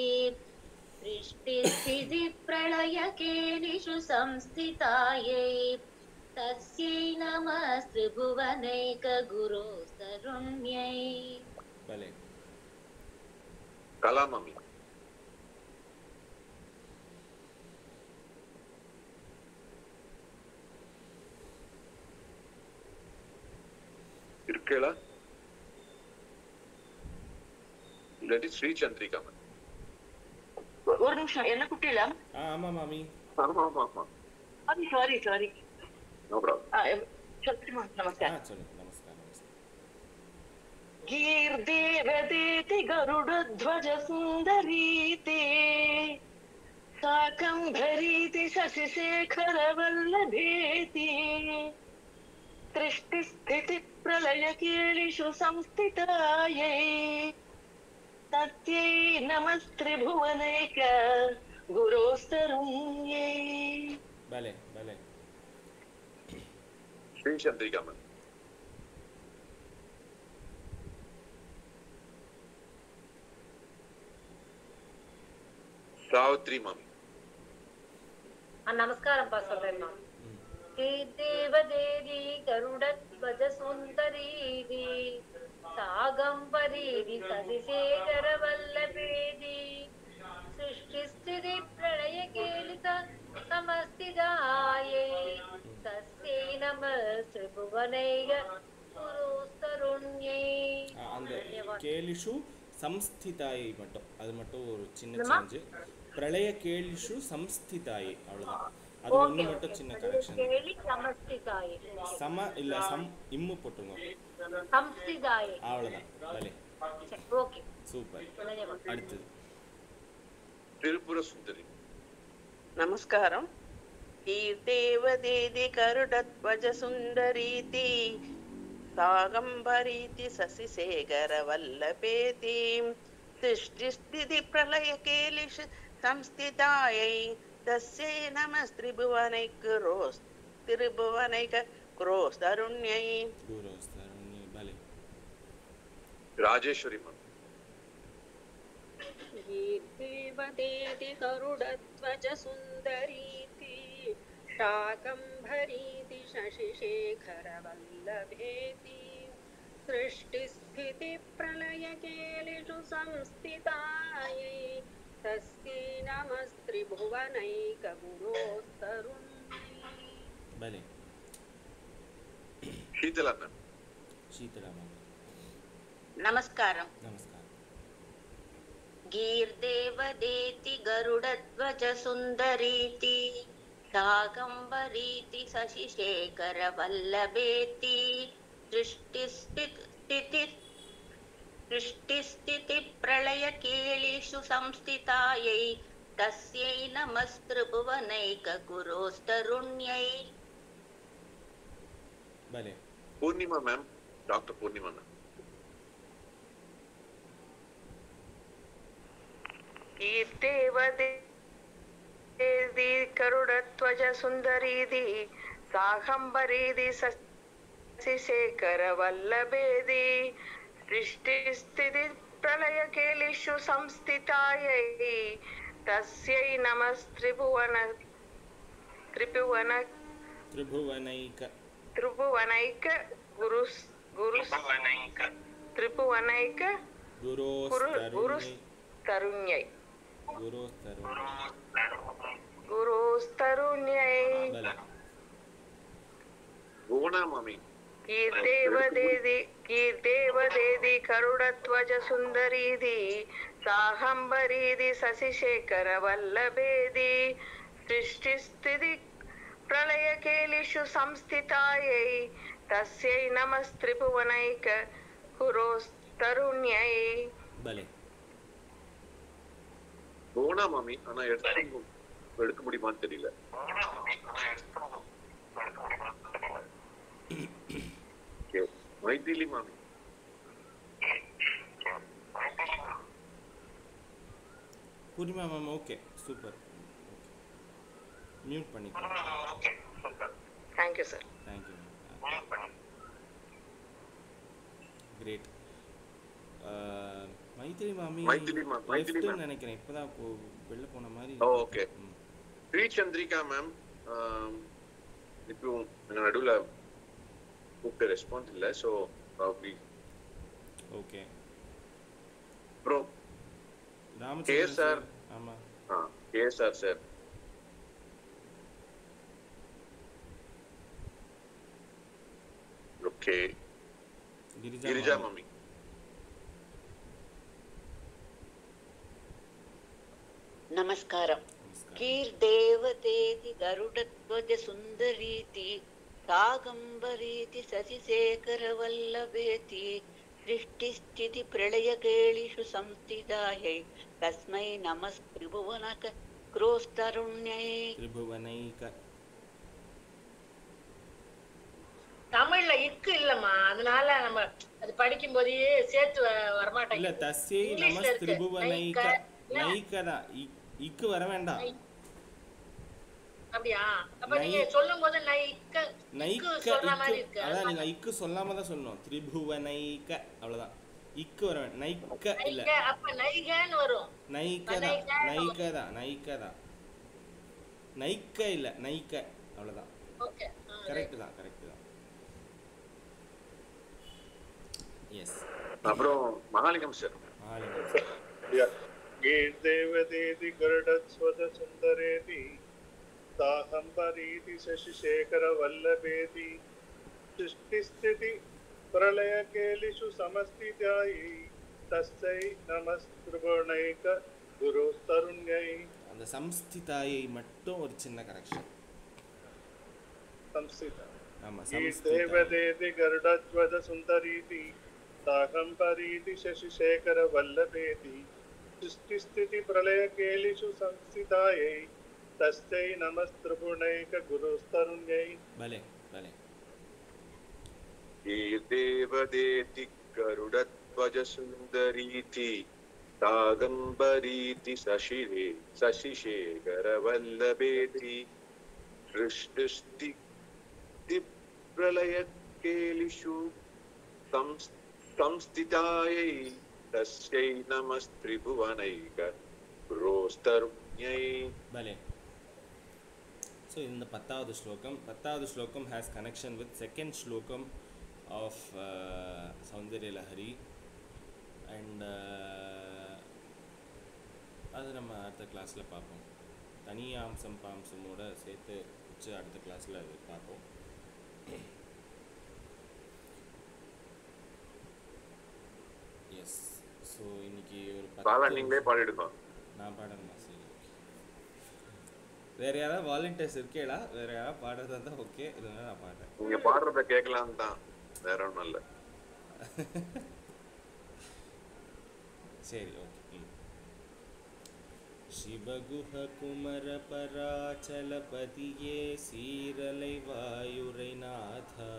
सृष्टिस्थितिप्रलयकेलिषु संस्थितायै तस्यै नमस्त्रिभुवनैकगुरोस्तरुण्यै.
भले
कला मम्मी இருக்கேளா இல்லாட்டி ஸ்ரீ சந்திரிகா மேம்.
ஒரு நிமிஷம் என்ன குட்டில?
ஆமா மாமி.
ஆமா ஆமா ஆமா.
சாரி.
No problem.
சத்ரிமா நமஸ்காரம்.
சொல்லுங்க. நமஸ்காரம்.
गीर्देवदेति गरुडध्वज सुन्दरीति शाकम्भरीति शशिशेखर वल्लभेति सृष्टिस्थितिप्रलयकेलिषु संस्थितायै तस्यै नमस्त्रिभुवनैक गुरोस्तरुण्यै.
भले
श्री चंद्रिका मैम. सावित्री मामी.
நமஸ்காரம் பா சொல்றேன். தேவதேவி கருடத்வஜ சுந்தரீதி சாகம்பரீதி சசிசேகர வல்லபேதி सृष्टिस्थिति प्रलय केलित समस्तिदाये तस्यै नमस्त्रिभुवनैक गुरोस्तरुण्यै.
அந்த கேலிஷு சம்ஸ்திதாயை மட்டும் அது மட்டும் ஒரு சின்ன சேஞ்ச். பிரளய கேலிஷு சம்ஸ்திதாயை அவ்வளவுதான். அது ஒண்ணு மட்டும் சின்ன கரெக்ஷன்.
கேலி சமஸ்திதாயை
சம இல்ல சம் இம்மு போட்டுங்க.
சம்ஸ்திதாயை
அவ்வளவுதான். भले
ஓகே
சூப்பர். அடுத்து
त्रिपुर सुंदरी.
नमस्कारम. कीर्तेवदेति गरुडध्वज सुन्दरीति सागम्भरीति शशिशेखर वल्लभेति सृष्टिस्थितिप्रलयकेलिषु संस्थितायै तस्यै नमस्त्रिभुवनैक गुरोस्तरुण्यै.
भले
राजेश्वरी माँ.
गीर्देवदेति गरुडध्वज सुन्दरीति शाकम्भरीति शशिशेखर वल्लभेति सृष्टिस्थितिप्रलयकेलिषु संस्थितायै तस्यै नमस्त्रिभुवनैक गुरोस्तरुण्यै.
भले
शीतला मैम.
नमस्कारम.
गीर्देवदेति गरुडध्वज सुन्दरीति शाकम्भरीति शशिशेखर वल्लभेति सृष्टिस्थितिप्रलयकेलिषु संस्थितायै तस्यै नमस्त्रिभुवनैक गुरोस्तरुण्यै.
भले
पूर्णिमा मैम. डॉक्टर पूर्णिमा मैम.
कीर्तेवदेति गरुडध्वज सुन्दरीति सागम्भरीति शशिशेखर वल्लभेति सृष्टिस्थितिप्रलयकेलिषु संस्थितायै तस्यै नमस्त्रिभुवनैक गुरोस्तरुण्यै.
गुणा मामी.
कीर्तेवदेति गरुडध्वज सुन्दरीति सागम्भरीति शशिशेखर वल्लभेति सृष्टिस्थितिप्रलयकेलिषु संस्थितायै तस्यै नमस्त्रिभुवनैक गुरोस्तरुण्यै.
भले
गुणा मामी. ஆனா எடுக்க முடியுமான்னு தெரியல. மைதிலி மாமி.
Poornima ma'am. Okay super. Mute பண்ணிக்கலாம்.
Thank you sir.
Thank you. Great. Maithri மாமி லெஃப்ட்னு நினைக்கிறேன், இப்பதான் வெளில போன மாதிரி.
ஓகே. ஸ்ரீ சந்திரிகா மேம் இப்போ நடுவுல கூப்பிட்டு ரெஸ்பான்ஸ் இல்லை, so probably
okay.
Bro
Ramachandran sir. ஆமா
KSR sir. Okay. Girija mummy.
నమస్కారం. కీర్దేవతేతి గరుడధ్వజ సుందరీతి సాగంబరీతి శశిశేఖర వల్లభేతి సృష్టిస్థితి ప్రళయ కేళిషు సంస్థితాయై తస్మై నమః త్రిభువనక క్రోస్తరుణ్యై.
త్రిభువనైక
தமிழ்ல இக்கு இல்லம்மா, அதனால நம்ம அது படிக்கும் போதே சேர்த்து வரமாட்டேங்க.
இல்ல தஸ்யை நமஸ் திரிபுவனைக நைகதா இக்கு வர வேண்டாம்.
அப்படியே அப்ப நீங்க சொல்லும்போது நைக்கு சொல்ற மாதிரி இருக்கு.
அதான் நீங்க இக்கு சொல்லாம தான் சொல்லணும். திரிபுவனைக அவ்வளவுதான். இக்கு வர வேண்டாம். நைக்க இல்ல.
அப்ப நைகன்னு வரும்.
நைகதா நைகதா நைகதா நைக்க இல்ல நைக்க அவ்வளவுதான்.
ஓகே
கரெக்ட் தான் கரெக்ட் தான். எஸ்.
அப்புறம் மகாலிங்கம் சார்.
மகாலிங்கம் சார்.
கீர்தேவதேதி கருடத்வஜ சுந்தரேதி தாஹம்பரீதி சசிசேகர வல்லபேதி சிருஷ்டிஸ்திதி பிரளய கேலிஷு சமஸ்திதாயி தஸ்யை நமஸ்திருபணைக குருஸ்தருண்யை.
அந்த சம்ஸ்திதாயை மட்டும் ஒரு சின்ன கரெக்ஷன்.
சம்ஸ்திதா.
ஆமா
கீர்தேவதேதி கருடத்வஜ சுந்தரீதி தாஹம்பரீதி சசிசேகர வல்லபேதி सृष्टिस्थिति प्रलय केलिषु संस्थितायै तस्यै नमस्त्रिभुवनैक गुरुस्तरुण्यै.
भले भले.
देवदेति गरुडध्वज सुंदरीति तागंबरीति शशिशेखर वल्लभेति सृष्टिस्थिति प्रलय केलिषु संस्थितायै तस्यै नमः त्रिभुवनैक गुरोस्तरुण्यै.
भले. So in the 10th श्लोकम has connection with second श्लोकम of Saundarya Lahari and அது நம்ம அடுத்த கிளாஸ்ல பார்ப்போம். தனியாம்சம் பாம்சமோட சேர்த்து வச்சு அடுத்த கிளாஸ்ல அது பார்ப்போம். எஸ். ஸோ இன்னைக்கு ஒரு
நீங்களே பாடிடுங்க.
நான் பாடணுமா? சரி ஓகே. வேற யாராவது வாலண்டியர்ஸ் இருக்கேடா? வேற யாராவது பாடுறதா தான் ஓகே, இல்லைன்னா நான் பாடுறேன்.
நீங்க பாடுறத கேட்கலாம் தான், வேற ஒன்றும் இல்லை.
சரி ஓகே. சிவகுஹ குமர பராச்சலபதியே சீரலை வாயுரை நாதா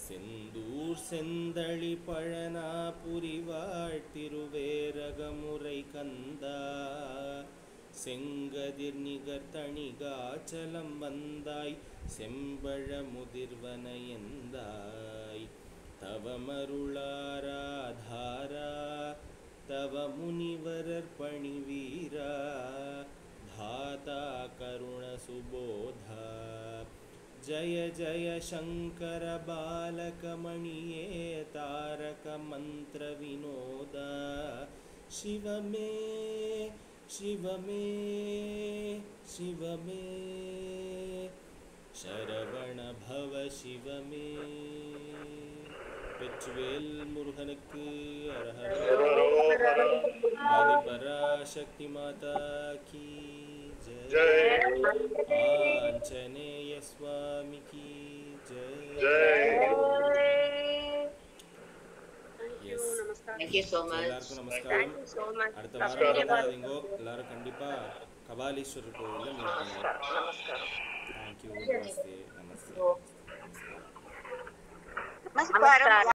செந்தூர் செந்தளி பழனா புரிவாழ் திருவேரகமுறை கந்தா செங்கதிர் நிகர் தணிகாச்சலம் வந்தாய் செம்பழ முதிர்வனையந்தாய் தவமருளாராதாரா தவ முனிவரர் பணிவீரா தாதா கருண சுபோதா जय जय शंकर बालक मणिये तारक मंत्र विनोदा शिव में शिव में शिव में शरवण भव शिव में வெற்றிவேல் முருகனுக்கு அரஹர ஆதிபராசக்தி மாதா கி जय. आंजनेय स्वामी की जय.
Thank you so much.
எல்லாருக்கும் நமஸ்காரம். அடுத்த வாரம் மறந்துடாதீங்கோ, எல்லாரும் கண்டிப்பா கபாலீஸ்வரர் கோவில்ல மீட் பண்ணுங்க. Thank you. நமஸ்தே. நமஸ்தே.
நமஸ்காரம்.